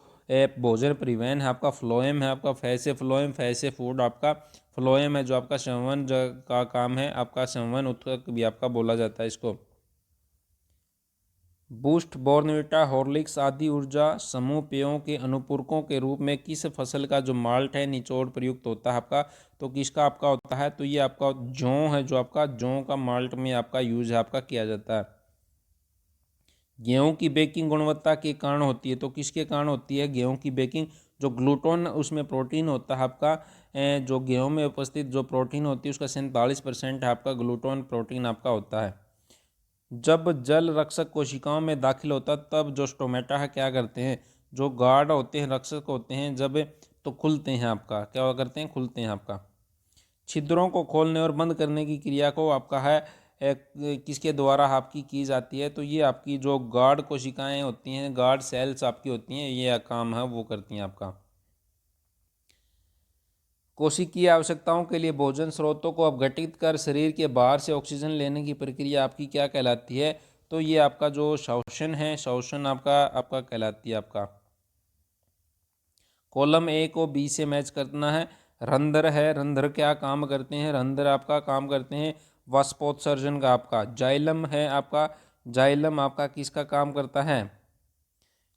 Speaker 1: भोजन परिवहन है आपका? फ्लोएम है आपका। फैसे फ्लोएम, फैसे फूड आपका फ्लोएम है, जो आपका संवहन का काम है आपका, संवहन उत्तक भी आपका बोला जाता है इसको। बूस्ट, बॉर्नविटा, हॉर्लिक्स आदि ऊर्जा समूह पेयों के अनुपूरकों के रूप में किस फसल का जो माल्ट है निचोड़ प्रयुक्त होता है आपका? तो किसका आपका होता है? तो ये आपका जौ है, जो आपका जौ का माल्ट में आपका यूज है आपका किया जाता है। गेहूं की बेकिंग गुणवत्ता के कारण होती है, तो किसके कारण होती है गेहूं की बेकिंग? जो ग्लूटोन उसमें प्रोटीन होता है आपका, जो गेहूं में उपस्थित जो प्रोटीन होती है उसका 47% आपका ग्लूटोन प्रोटीन आपका होता है। जब जल रक्षक कोशिकाओं में दाखिल होता है तब जो स्टोमेटा है क्या करते हैं? जो गार्ड होते हैं, रक्षक होते हैं, जब तो खुलते हैं आपका, क्या करते हैं? खुलते हैं आपका। छिद्रों को खोलने और बंद करने की क्रिया को आपका है किसके द्वारा आपकी की जाती है? तो ये आपकी जो गार्ड कोशिकाएं होती हैं, गार्ड सेल्स आपकी होती हैं, ये काम है वो करती हैं आपका। कोशिकीय आवश्यकताओं के लिए भोजन स्रोतों को अपघटित कर शरीर के बाहर से ऑक्सीजन लेने की प्रक्रिया आपकी क्या कहलाती है? तो ये आपका जो श्वसन है, श्वसन आपका कहलाती है आपका। कॉलम ए को बी से मैच करना है। रंध्र है, रंध्र क्या काम करते हैं? रंध्र आपका काम करते हैं वाष्पोत्सर्जन का आपका। जाइलम है आपका, जाइलम आपका किसका काम करता है?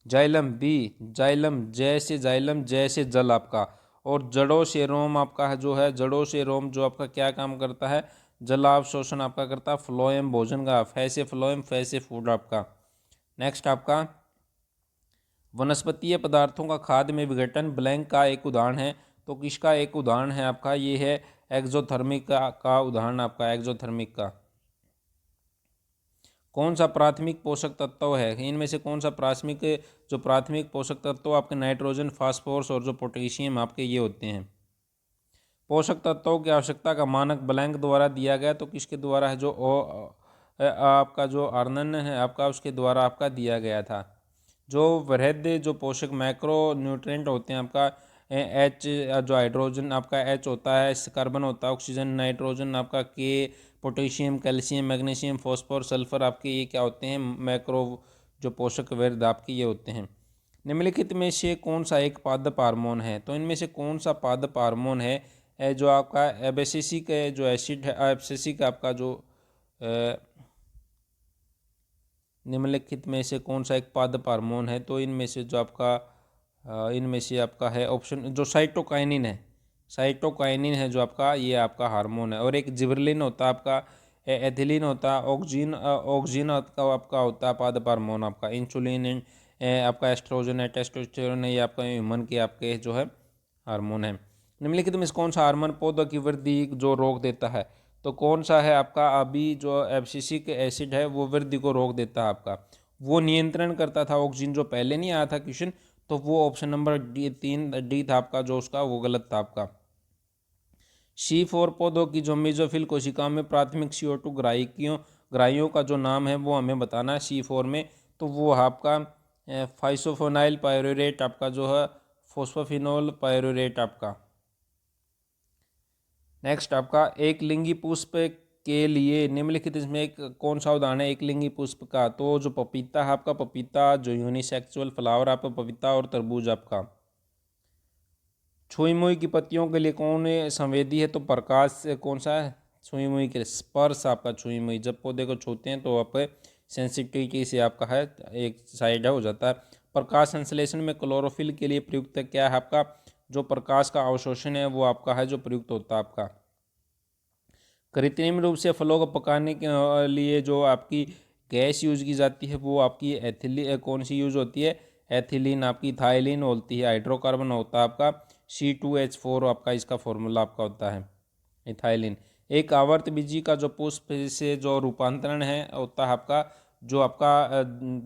Speaker 1: जाइलम बी, जाइलम जैसे जाइलम जैसे जल आपका। और जड़ों से रोम आपका है जो है, जड़ों से रोम जो आपका क्या काम करता है? जलावशोषण आपका करता है। फ्लोएम भोजन का, फैसे फ्लोएम, फैसे फूड आपका। नेक्स्ट आपका वनस्पतीय पदार्थों का खाद्य में विघटन ब्लैंक का एक उदाहरण है, तो किसका एक उदाहरण है आपका, ये है एक्सोथर्मिक का उदाहरण आपका, एक्सोथर्मिक का। कौन सा प्राथमिक पोषक तत्व है, इनमें से कौन सा प्राथमिक पोषक तत्व आपके नाइट्रोजन, फास्फोरस और जो पोटेशियम आपके ये होते हैं। पोषक तत्वों की आवश्यकता का मानक ब्लैंक द्वारा दिया गया, तो किसके द्वारा है, जो आपका जो अर्नन है आपका, उसके द्वारा आपका दिया गया था। जो वृहद जो पोषक मैक्रो न्यूट्रिएंट होते हैं आपका, एच जो हाइड्रोजन आपका एच होता है, कार्बन होता है, ऑक्सीजन, नाइट्रोजन आपका के, potassium, calcium, magnesium, phosphorus, sulphur आपके ये क्या होते हैं, मैक्रो जो पोषक वृहद आपके ये होते हैं। निम्नलिखित में से कौन सा एक पादप हार्मोन है, तो इनमें से कौन सा पादप हार्मोन है जो आपका एब्सिसिक जो एसिड है, एब्सिसिक आपका जो निम्नलिखित में से कौन सा एक पादप हार्मोन है, तो इनमें से जो आपका इनमें से आपका है ऑप्शन जो साइटोकाइनिन है, साइटोकाइनिन है जो आपका ये आपका हार्मोन है। और एक जिबरलिन होता है आपका, एथिलीन होता है, ऑक्सीजन आपका होता है पादप हार्मोन आपका, इंसुलिन आपका, एस्ट्रोजन है, टेस्टोस्टेरोन है, ये आपका ह्यूमन के आपके जो है हार्मोन है। निम्नलिखित में से कौन सा हार्मोन पौधों की वृद्धि जो रोक देता है, तो कौन सा है आपका, अभी जो एब्सिसिक एसिड है वो वृद्धि को रोक देता है आपका, वो नियंत्रण करता था ऑक्सीजन, जो पहले नहीं आया था क्वेश्चन, तो वो ऑप्शन नंबर डी था आपका, जो उसका वो गलत था आपका। C4 पौधों की जो मेसोफिल कोशिका में प्राथमिक CO2 ग्राहियों का जो नाम है वो हमें बताना है C4 में, तो वो आपका फाइसोफोनाइल पायरोरेट आपका जो है, फोस्फोफिनोल पायरोरेट आपका। नेक्स्ट आपका एक लिंगी पुष्प के लिए निम्नलिखित इसमें एक कौन सा उदाहरण है एक लिंगी पुष्प का, तो जो पपीता है आपका, पपीता जो यूनिसेक्सुअल फ्लावर आपका पपीता, और तरबूज आपका। छुई मुई की पत्तियों के लिए कौन संवेदी है, तो प्रकाश से कौन सा है, छुई मुई के स्पर्श आपका, छुई मुई जब पौधे को छूते हैं तो आप सेंसिटिविटी से आपका है एक साइड हो जाता है। प्रकाश संश्लेषण में क्लोरोफिल के लिए प्रयुक्त क्या है आपका, जो प्रकाश का अवशोषण है वो आपका है जो प्रयुक्त होता है आपका। कृत्रिम रूप से फलों को पकाने के लिए जो आपकी गैस यूज की जाती है वो आपकी एथिलीन कौन सी यूज होती है, एथिलीन आपकी, थाइलिन होती है, हाइड्रोकार्बन होता है आपका C2H4 आपका, इसका फॉर्मूला आपका होता है इथाइलिन। एक आवर्त बीजी का जो पुष्प से जो रूपांतरण है होता है आपका, जो आपका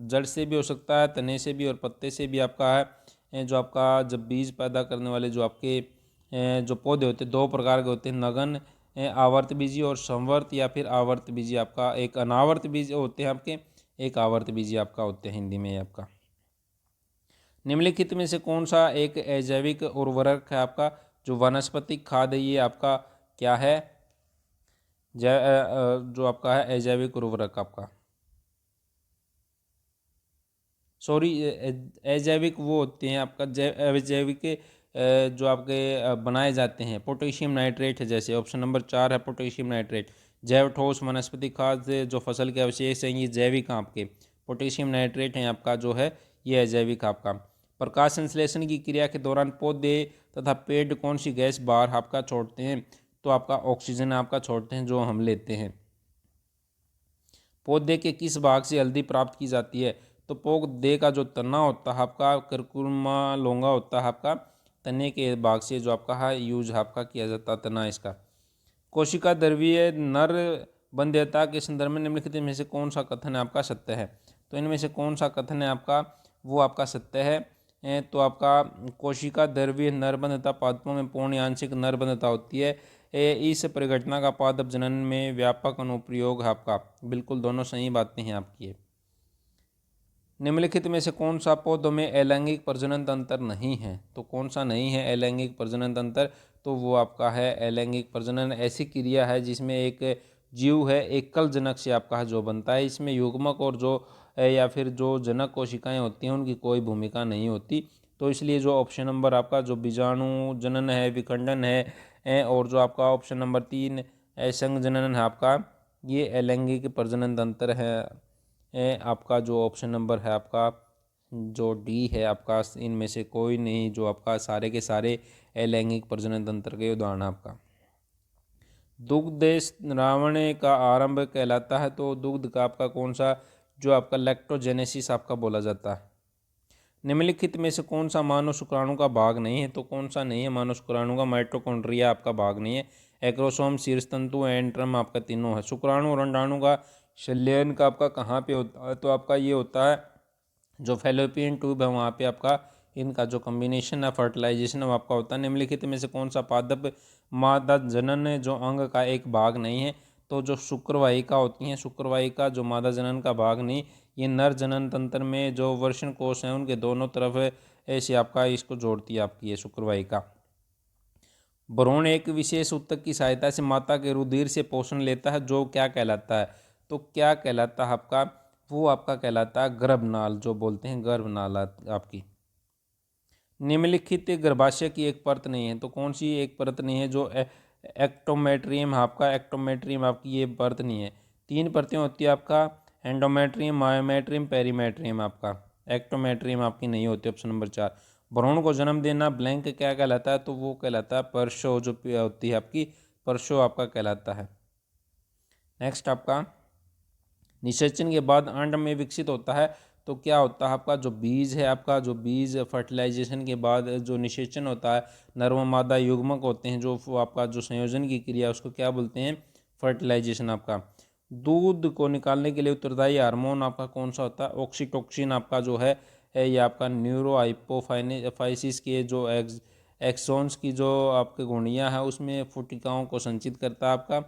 Speaker 1: जड़ से भी हो सकता है, तने से भी और पत्ते से भी आपका है, जो आपका जब बीज पैदा करने वाले जो आपके जो पौधे होते हैं दो प्रकार के होते हैं, नगन आवर्त बीजी और संवर्त या फिर आवर्त बीजी आपका, एक अनावर्त बीज होते हैं आपके, एक आवर्त बीजी आपका होते हैं हिंदी में आपका। निम्नलिखित में से कौन सा एक अजैविक उर्वरक है आपका, जो वनस्पतिक खाद है ये आपका क्या है, जो आपका है अजैविक उर्वरक आपका, सॉरी अजैविक वो होते हैं आपका, अजैविक जो आपके बनाए जाते हैं, पोटेशियम नाइट्रेट है, जैसे ऑप्शन नंबर 4 है पोटेशियम नाइट्रेट। जैव ठोस वनस्पतिक खाद से जो फसल के अवशेष हैं ये जैविक आपके, पोटेशियम नाइट्रेट हैं आपका जो है ये अजैविक आपका। प्रकाश संश्लेषण की क्रिया के दौरान पौधे तथा पेड़ कौन सी गैस बाहर आपका छोड़ते हैं, तो आपका ऑक्सीजन आपका छोड़ते हैं जो हम लेते हैं। पौधे के किस भाग से हल्दी प्राप्त की जाती है, तो पौधे का जो तना होता है आपका, कर्कुमा लोंगा होता है आपका, तने के भाग से जो आपका है यूज आपका किया जाता है तना इसका। कोशिका द्रव्यीय नर बंध्यता के संदर्भ में निम्नलिखित में से कौन सा कथन आपका सत्य है, तो इनमें से कौन सा कथन है आपका वो आपका सत्य है, तो आपका कोशिका द्रव्यीय नरबंधता पादपों में पूर्ण या आंशिक नरबंधता होती है, इस परिघटना का पादप जनन में व्यापक अनुप्रयोग है आपका, बिल्कुल दोनों सही बातें हैं आपकी। निम्नलिखित में से कौन सा पौधों में अलैंगिक प्रजनन तंत्र नहीं है, तो कौन सा नहीं है अलैंगिक प्रजनन तंत्र, तो वो आपका है अलैंगिक प्रजनन ऐसी क्रिया है जिसमें एक जीव है एकल जनक से आपका जो बनता है, इसमें युग्मक और जो या फिर जो जनक कोशिकाएं होती हैं उनकी कोई भूमिका नहीं होती, तो इसलिए जो ऑप्शन नंबर आपका जो बीजाणु जनन है, विखंडन है और जो आपका ऑप्शन नंबर 3 संघ जनन है आपका, ये अलैंगिक प्रजनन तंत्र है आपका, जो ऑप्शन नंबर है आपका जो डी है आपका, इनमें से कोई नहीं, जो आपका सारे के सारे अलैंगिक प्रजनन तंत्र के उदाहरण आपका। दुग्ध रावण का आरंभ कहलाता है, तो दुग्ध का आपका कौन सा जो आपका लैक्टोजेनेसिस आपका बोला जाता है। निम्नलिखित में से कौन सा मानव शुक्राणु का भाग नहीं है? तो कौन सा नहीं है मानव शुक्राणु का? माइटोकॉन्ड्रिया आपका भाग नहीं है। एक्रोसोम, शीर्षतंतु, एंट्रम आपका तीनों है। शुक्राणु और अंडाणु का संलयन का आपका कहाँ पे होता है? तो आपका ये होता है जो फैलोपियन ट्यूब है वहाँ पे आपका इनका जो कम्बिनेशन है फर्टिलाइजेशन है आपका होता है। निम्नलिखित में से कौन सा पादप मादा जनन जो अंग का एक भाग नहीं है? तो जो शुक्रवाहिका होती हैं, शुक्रवाहिका जो मादा जनन का भाग नहीं, ये नर जनन तंत्र में जो वर्षण कोश हैं उनके दोनों तरफ ऐसे आपका इसको जोड़ती है आपकी ये शुक्रवाहिका। भ्रूण एक विशेष ऊतक की सहायता से माता के रुधिर से पोषण लेता है जो क्या कहलाता है? तो क्या कहलाता है आपका? वो आपका कहलाता है गर्भनाल, जो बोलते हैं गर्भनाल आपकी। निम्नलिखित गर्भाशय की एक परत नहीं है? तो कौन सी एक परत नहीं है? जो एक्टोमेट्रियम आपका, एक्टोमेट्रियम आपकी ये परत नहीं है। 3 परतें होती है आपका, एंडोमेट्रियम, मायोमेट्रियम, पेरीमेट्रियम आपका। एक्टोमेट्रियम आपकी नहीं होती। Option number 4। भ्रूण को जन्म देना ब्लैंक क्या कहलाता है? तो वो कहलाता है परशो, जो होती है आपकी परशो आपका कहलाता है। नेक्स्ट आपका निषेचन के बाद अंड में विकसित होता है तो क्या होता है आपका? जो बीज है आपका, जो बीज फर्टिलाइजेशन के बाद जो निषेचन होता है, नर व मादा युग्मक होते हैं जो आपका जो संयोजन की क्रिया उसको क्या बोलते हैं? फर्टिलाइजेशन आपका। दूध को निकालने के लिए उत्तरदायी हार्मोन आपका कौन सा होता है? ऑक्सीटोसिन आपका जो है ये आपका न्यूरो हाइपोफाइसिस के जो एक्सोन्स की जो आपके गुणियाँ है उसमें फुटिकाओं को संचित करता है आपका।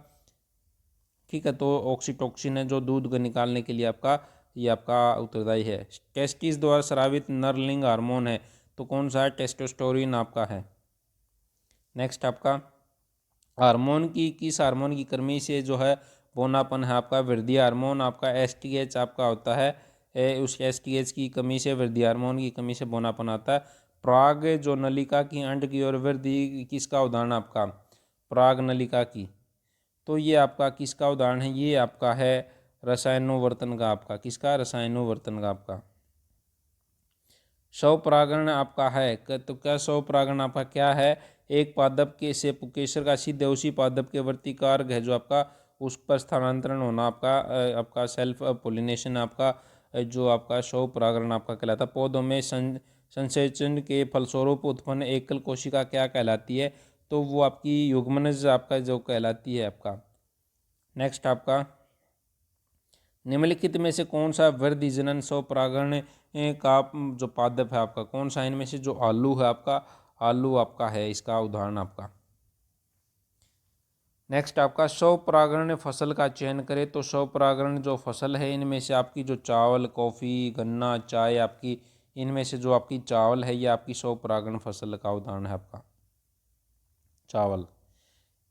Speaker 1: ठीक है, तो ऑक्सीटोसिन है जो दूध को निकालने के लिए आपका ये आपका उत्तरदायी है। टेस्टिस द्वारा स्रावित नरलिंग हार्मोन है तो कौन सा है? टेस्टोस्टेरोन आपका है। नेक्स्ट आपका किस हार्मोन की कमी से जो है बोनापन है आपका? वृद्धि हार्मोन आपका एसटीएच आपका होता है। उस एसटीएच की कमी से, वृद्धि हार्मोन की कमी से बोनापन आता है। प्राग जो नलिका की अंड की ओर वृद्धि किसका उदाहरण आपका? प्राग नलिका की। तो ये आपका किसका उदाहरण है? ये आपका है रसायनोवर्तन का आपका। किसका? रसायनोवर्तन का आपका। स्वपरागण आपका है तो क्या स्वपरागण आपका क्या है? एक पादप के से पुकेसर का सिद्ध है उसी पादप के वर्तिकारक है जो आपका उस पर स्थानांतरण होना आपका आपका सेल्फ पोलिनेशन आपका जो आपका स्वपरागण आपका कहलाता है। पौधों में संसेचन के फलस्वरूप उत्पन्न एकल कोशिका क्या कहलाती है? तो वो आपकी युग्मनज आपका जो कहलाती है आपका। नेक्स्ट आपका निम्नलिखित में से कौन सा वृद्धि जनन स्वपरागण का जो पादप है आपका? कौन सा इनमें से? जो आलू है आपका, आलू आपका है इसका उदाहरण आपका। नेक्स्ट आपका स्वपरागण फसल का चयन करें तो स्वपरागण जो फसल है इनमें से आपकी जो चावल, कॉफ़ी, गन्ना, चाय आपकी, इनमें से जो आपकी चावल है ये आपकी स्वपरागण फसल का उदाहरण है आपका चावल।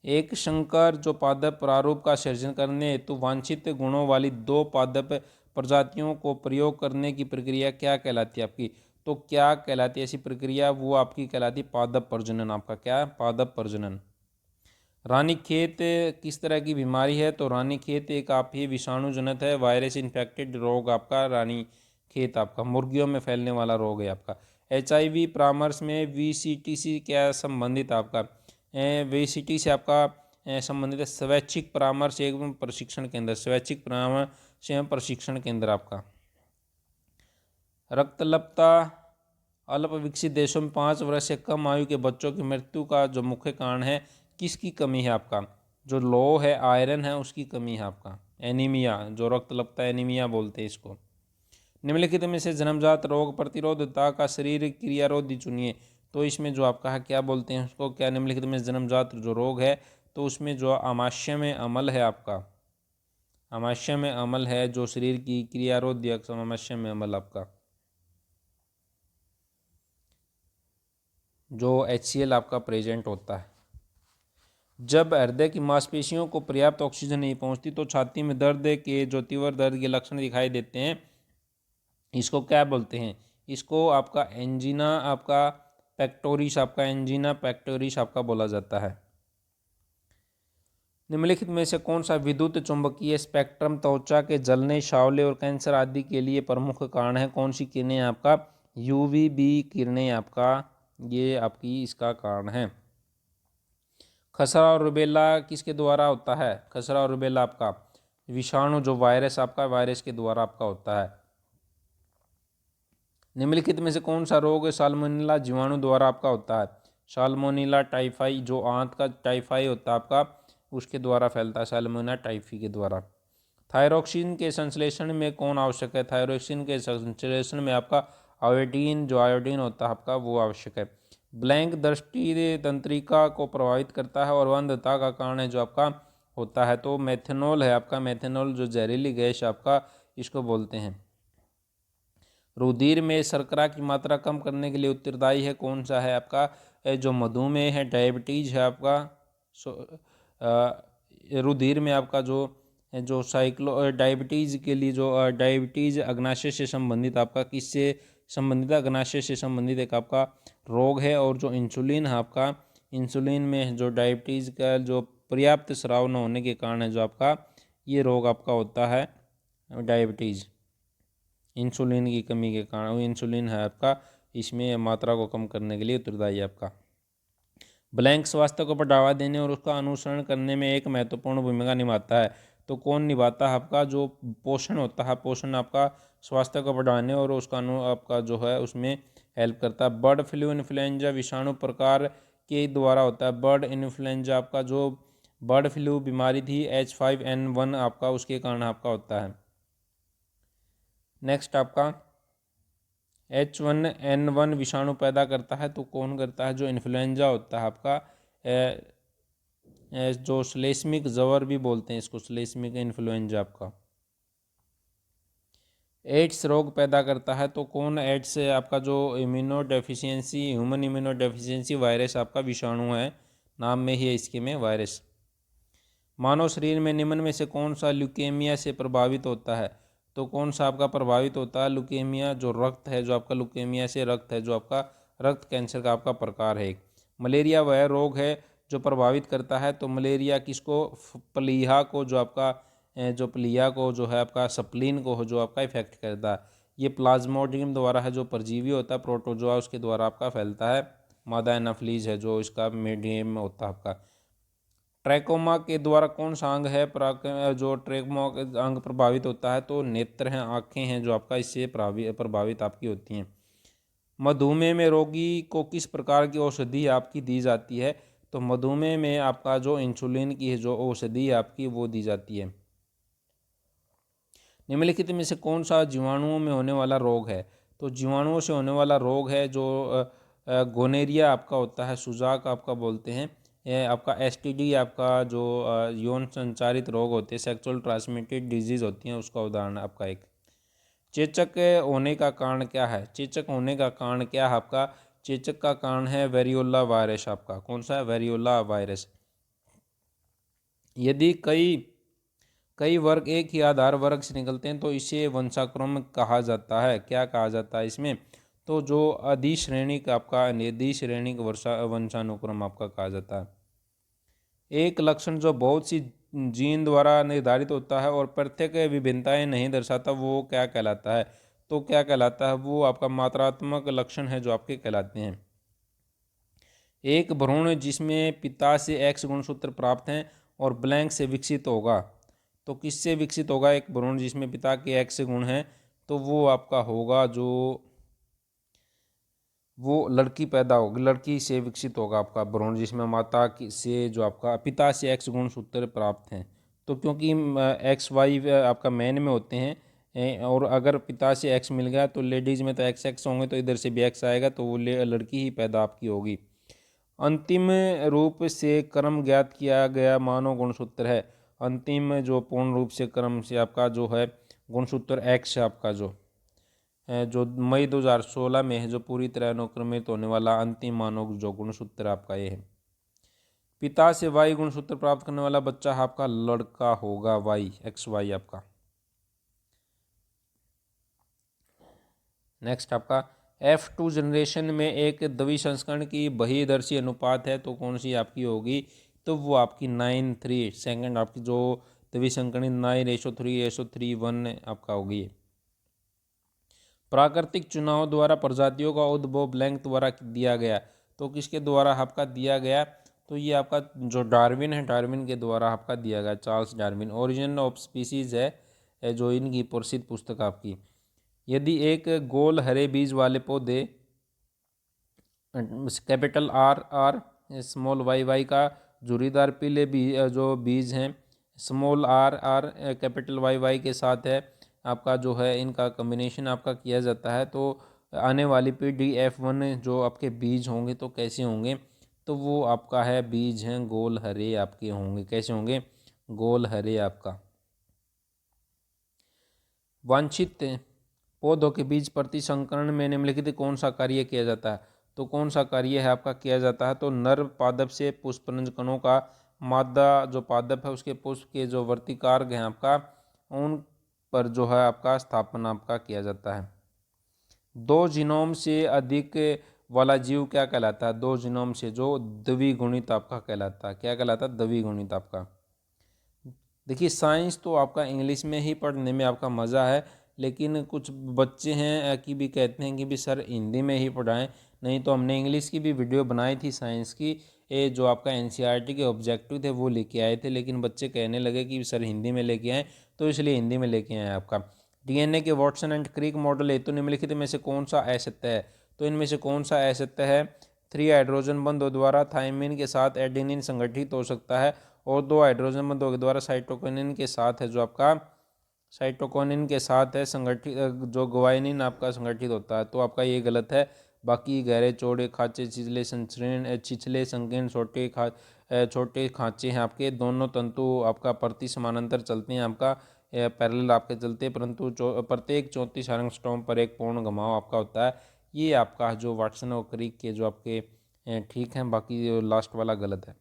Speaker 1: एक संकर जो पादप प्रारूप का सृजन करने हेतु वांछित गुणों वाली 2 पादप प्रजातियों को प्रयोग करने की प्रक्रिया क्या कहलाती है आपकी? तो क्या कहलाती है ऐसी प्रक्रिया? वो आपकी कहलाती है पादप प्रजनन आपका। क्या? पादप प्रजनन। रानीखेत किस तरह की बीमारी है? तो रानीखेत एक आपकी विषाणु जनित है, वायरस इन्फेक्टेड रोग आपका रानीखेत आपका मुर्गियों में फैलने वाला रोग है आपका। HIV परामर्श में VCT से क्या संबंधित आपका? VCT से आपका संबंधित है स्वैच्छिक परामर्श एवं प्रशिक्षण केंद्र, स्वैच्छिक परामर्श एवं प्रशिक्षण केंद्र आपका। रक्तल्पता अल्प विकसित देशों में 5 वर्ष से कम आयु के बच्चों की मृत्यु का जो मुख्य कारण है किसकी कमी है आपका? जो लो है आयरन है उसकी कमी है आपका। एनीमिया, जो रक्तल्पता एनीमिया बोलते हैं इसको। निम्नलिखित में से जन्मजात रोग प्रतिरोधकता का शरीर क्रियारोधी चुनिए तो इसमें जो आपका है क्या बोलते हैं उसको? क्या निम्नलिखित में जन्मजात जो रोग है तो उसमें जो आमाशय में अमल है आपका, आमाशय में अमल है जो शरीर की क्रियारोधी आमाशय में अमल आपका जो HCl आपका प्रेजेंट होता है। जब हृदय की मांसपेशियों को पर्याप्त ऑक्सीजन नहीं पहुंचती तो छाती में दर्द के जो तीव्र दर्द के लक्षण दिखाई देते हैं इसको क्या बोलते हैं? इसको आपका एंजीना आपका पेक्टोरिस आपका, एंजीना पेक्टोरिस आपका बोला जाता है। निम्नलिखित में से कौन सा विद्युत चुंबकीय स्पेक्ट्रम त्वचा के जलने, छावले और कैंसर आदि के लिए प्रमुख कारण है? कौन सी किरणें आपका? UVB किरणें आपका ये आपकी इसका कारण है। खसरा और रुबेला किसके द्वारा होता है? खसरा और रुबेला आपका विषाणु जो वायरस आपका, वायरस के द्वारा आपका होता है। निम्नलिखित में से कौन सा रोग साल्मोनेला जीवाणु द्वारा आपका होता है? साल्मोनेला टाइफाई, जो आंत का टाइफाई होता है आपका, उसके द्वारा फैलता है, साल्मोनेला टाइफी के द्वारा। थायरोक्सिन के संश्लेषण में कौन आवश्यक है? थायरोक्सिन के संश्लेषण में आपका आयोडीन, जो आयोडीन होता है आपका, वो आवश्यक है। ब्लैंक दृष्टि तंत्रिका को प्रभावित करता है और अंधता का कारण है जो आपका होता है, तो मेथनॉल है आपका। मेथनॉल जो जहरीली गैस आपका, इसको बोलते हैं। रुधिर में शर्करा की मात्रा कम करने के लिए उत्तरदायी है, कौन सा है आपका? जो मधुमेह है, डायबिटीज है आपका। रुधिर में आपका जो साइक्लो डायबिटीज़ के लिए जो डायबिटीज़ अग्नाशय से संबंधित आपका, किससे संबंधित? अग्नाशय से संबंधित एक आपका रोग है। और जो इंसुलिन है आपका, इंसुलिन में जो डायबिटीज़ का जो पर्याप्त स्राव न होने के कारण है जो आपका ये रोग आपका होता है, डायबिटीज़, इंसुलिन की कमी के कारण। इंसुलिन है आपका, इसमें मात्रा को कम करने के लिए उत्तरदायी आपका। ब्लैंक स्वास्थ्य को बढ़ावा देने और उसका अनुसरण करने में एक महत्वपूर्ण भूमिका निभाता है, तो कौन निभाता है आपका? जो पोषण होता है, पोषण आपका स्वास्थ्य को बढ़ाने और उसका आपका जो है उसमें हेल्प करता है। बर्ड फ्लू इन्फ्लुएंजा विषाणु प्रकार के द्वारा होता है। बर्ड इन्फ्लुएंजा आपका जो बर्ड फ्लू बीमारी थी H5N1 आपका, उसके कारण आपका होता है। नेक्स्ट आपका H1N1 विषाणु पैदा करता है, तो कौन करता है? जो इन्फ्लुएंजा होता है आपका, जो श्लेष्मिक जवर भी बोलते हैं इसको, श्लेष्मिक इन्फ्लुएंजा आपका। एड्स रोग पैदा करता है, तो कौन एड्स है आपका? जो immuno deficiency, human immuno deficiency virus आपका विषाणु है, नाम में ही है इसके में वायरस। मानव शरीर में निम्न में से कौन सा ल्यूकेमिया से प्रभावित होता है? तो कौन सा आपका प्रभावित होता है? ल्यूकेमिया, जो रक्त है, जो आपका ल्यूकेमिया से रक्त है, जो आपका रक्त कैंसर का आपका प्रकार है। मलेरिया वह रोग है जो प्रभावित करता है, तो मलेरिया किसको? प्लीहा को, जो आपका जो प्लीहा को जो है आपका, स्प्लीन को जो आपका इफेक्ट करता है। ये प्लाज्मोडियम द्वारा है, जो परजीवी होता है प्रोटोजोआ, उसके द्वारा आपका फैलता है। मादा एनाफ्लीज है जो इसका मीडियम में होता है आपका। ट्रैकोमा के द्वारा कौन सा अंग है जो ट्रैकोमा अंग प्रभावित होता है? तो नेत्र हैं, आँखें हैं, जो आपका इससे प्रभावित आपकी होती हैं। मधुमेह में रोगी को किस प्रकार की औषधि आपकी दी जाती है? तो मधुमेह में आपका जो इंसुलिन की जो औषधि आपकी वो दी जाती है। निम्नलिखित में से कौन सा जीवाणुओं में होने वाला रोग है? तो जीवाणुओं से होने वाला रोग है जो गोनेरिया आपका होता है, सुजाक आपका बोलते हैं। यह आपका STD आपका जो यौन संचारित रोग होते हैं, सेक्सुअल ट्रांसमिटेड डिजीज़ होती हैं, उसका उदाहरण आपका एक। चेचक होने का कारण क्या है? चेचक होने का कारण क्या है आपका? चेचक का कारण है वेरियोला वायरस आपका। कौन सा है? Variola virus. यदि कई वर्ग एक ही आधार वर्ग से निकलते हैं तो इसे वंशाक्रम कहा जाता है। क्या कहा जाता है इसमें? तो जो अधिश्रेणिक आपका निधिश्रेणिक वंशानुक्रम आपका कहा जाता है। एक लक्षण जो बहुत सी जीन द्वारा निर्धारित होता है और प्रत्येक विभिन्नताएं नहीं दर्शाता, वो क्या कहलाता है? तो क्या कहलाता है? वो आपका मात्रात्मक लक्षण है जो आपके कहलाते हैं। एक भ्रूण जिसमें पिता से X गुणसूत्र प्राप्त हैं और ब्लैंक से विकसित होगा, तो किससे विकसित होगा? एक भ्रूण जिसमें पिता के X गुण हैं, तो वो आपका होगा जो वो लड़की पैदा होगी, लड़की से विकसित होगा आपका भ्रूण जिसमें माता की से जो आपका पिता से X गुणसूत्र प्राप्त हैं। तो क्योंकि XY आपका मैन में होते हैं, और अगर पिता से X मिल गया तो लेडीज़ में तो XX होंगे, तो इधर से भी X आएगा, तो वो लड़की ही पैदा आपकी होगी। अंतिम रूप से क्रम ज्ञात किया गया मानव गुणसूत्र है। अंतिम जो पूर्ण रूप से क्रम से आपका जो है गुणसूत्र X आपका जो मई 2016 में है, जो पूरी तरह अनुक्रमित होने वाला अंतिम मानव जो गुणसूत्र आपका ये है। पिता से Y गुणसूत्र प्राप्त करने वाला बच्चा आपका लड़का होगा, XY आपका। नेक्स्ट आपका F2 जनरेशन में एक द्विसंस्करण की बहिर्दर्शी अनुपात है, तो कौन सी आपकी होगी? तो वो आपकी 9:3 सेकेंड आपकी जो द्विसंकरण 9:3:1 आपका होगी। प्राकृतिक चुनाव द्वारा प्रजातियों का उद्भव ब्लैंक द्वारा दिया गया, तो किसके द्वारा आपका दिया गया? तो ये आपका जो डार्विन है, डार्विन के द्वारा आपका दिया गया, Charles Darwin. Origin of species है जो इनकी प्रसिद्ध पुस्तक आपकी। यदि एक गोल हरे बीज वाले पौधे capital R R small Y Y का झुर्रीदार पीले जो बीज हैं small R R capital Y Y के साथ है आपका जो है इनका कम्बिनेशन आपका किया जाता है, तो आने वाली पीढ़ी F1 जो आपके बीज होंगे तो कैसे होंगे, तो वो आपका है बीज हैं गोल हरे आपके होंगे। कैसे होंगे? गोल हरे आपका। वांछित पौधों के बीज प्रतिसंकरण में निम्नलिखित कौन सा कार्य किया जाता है? तो कौन सा कार्य है आपका किया जाता है? तो नर पादप से पुष्परंज कणों का मादा जो पादप है उसके पुष्प के जो वर्तिकार्ग हैं आपका उन पर जो है आपका स्थापन आपका किया जाता है। 2 जीनोम से अधिक वाला जीव क्या कहलाता है? 2 जीनोम से जो द्विगुणित आपका कहलाता है। क्या कहलाता है? द्विगुणित आपका। देखिए साइंस तो आपका इंग्लिश में ही पढ़ने में आपका मज़ा है, लेकिन कुछ बच्चे हैं कि भी कहते हैं कि भी सर हिंदी में ही पढ़ाएं। नहीं तो हमने इंग्लिश की भी वीडियो बनाई थी साइंस की, ये जो आपका एनसीईआरटी के ऑब्जेक्टिव थे वो लेके आए थे, लेकिन बच्चे कहने लगे कि सर हिंदी में लेके आएँ, तो इसलिए हिंदी में लेके आए आपका। डीएनए के वाटसन एंड क्रिक मॉडल हेतु निम्नलिखित में से कौन सा असत्य है? तो इनमें से कौन सा असत्य है? 3 हाइड्रोजन बंधों द्वारा थायमिन के साथ एडेनिन संगठित हो सकता है और 2 हाइड्रोजन बंधों के द्वारा साइटोकिनिन के साथ है जो आपका साइटोकिनिन के साथ है संगठित जो ग्वानिन आपका संगठित होता है, तो आपका ये गलत है। बाकी गहरे चौड़े खांचे छिछले संकीर्ण छिछले संकीर्ण छोटे खांचे हैं आपके, दोनों तंतु आपका प्रति समानांतर चलते हैं आपका पैरेलल आपके चलते, परंतु प्रत्येक 34 एंगस्ट्रॉम पर एक पूर्ण घुमाव आपका होता है। ये आपका जो वाटसन और क्रिक के जो आपके ठीक हैं, बाकी लास्ट वाला गलत है।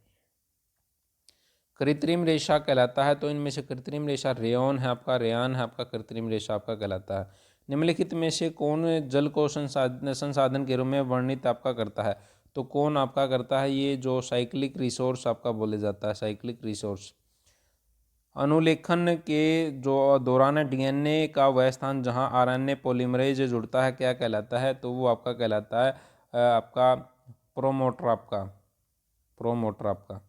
Speaker 1: कृत्रिम रेशा कहलाता है, तो इनमें से कृत्रिम रेशा रेयॉन है आपका, रेयान है आपका, कृत्रिम रेशा आपका कहलाता है। निम्नलिखित में से कौन जल को संसाधन के रूप में वर्णित आपका करता है? तो कौन आपका करता है? ये जो साइक्लिक रिसोर्स आपका बोले जाता है, साइक्लिक रिसोर्स। अनुलेखन के जो दौरान डीएनए का वह स्थान जहां आरएनए पॉलीमरेज जुड़ता है क्या कहलाता है? तो वो आपका कहलाता है आपका प्रोमोटर आपका, प्रोमोटर आपका।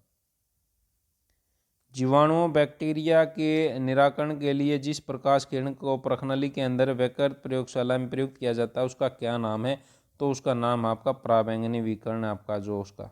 Speaker 1: जीवाणुओं बैक्टीरिया के निराकरण के लिए जिस प्रकाश किरण को प्रखनली के अंदर वैकृत प्रयोगशाला में प्रयुक्त किया जाता है उसका क्या नाम है? तो उसका नाम आपका पराबैंगनी विकिरण आपका जो उसका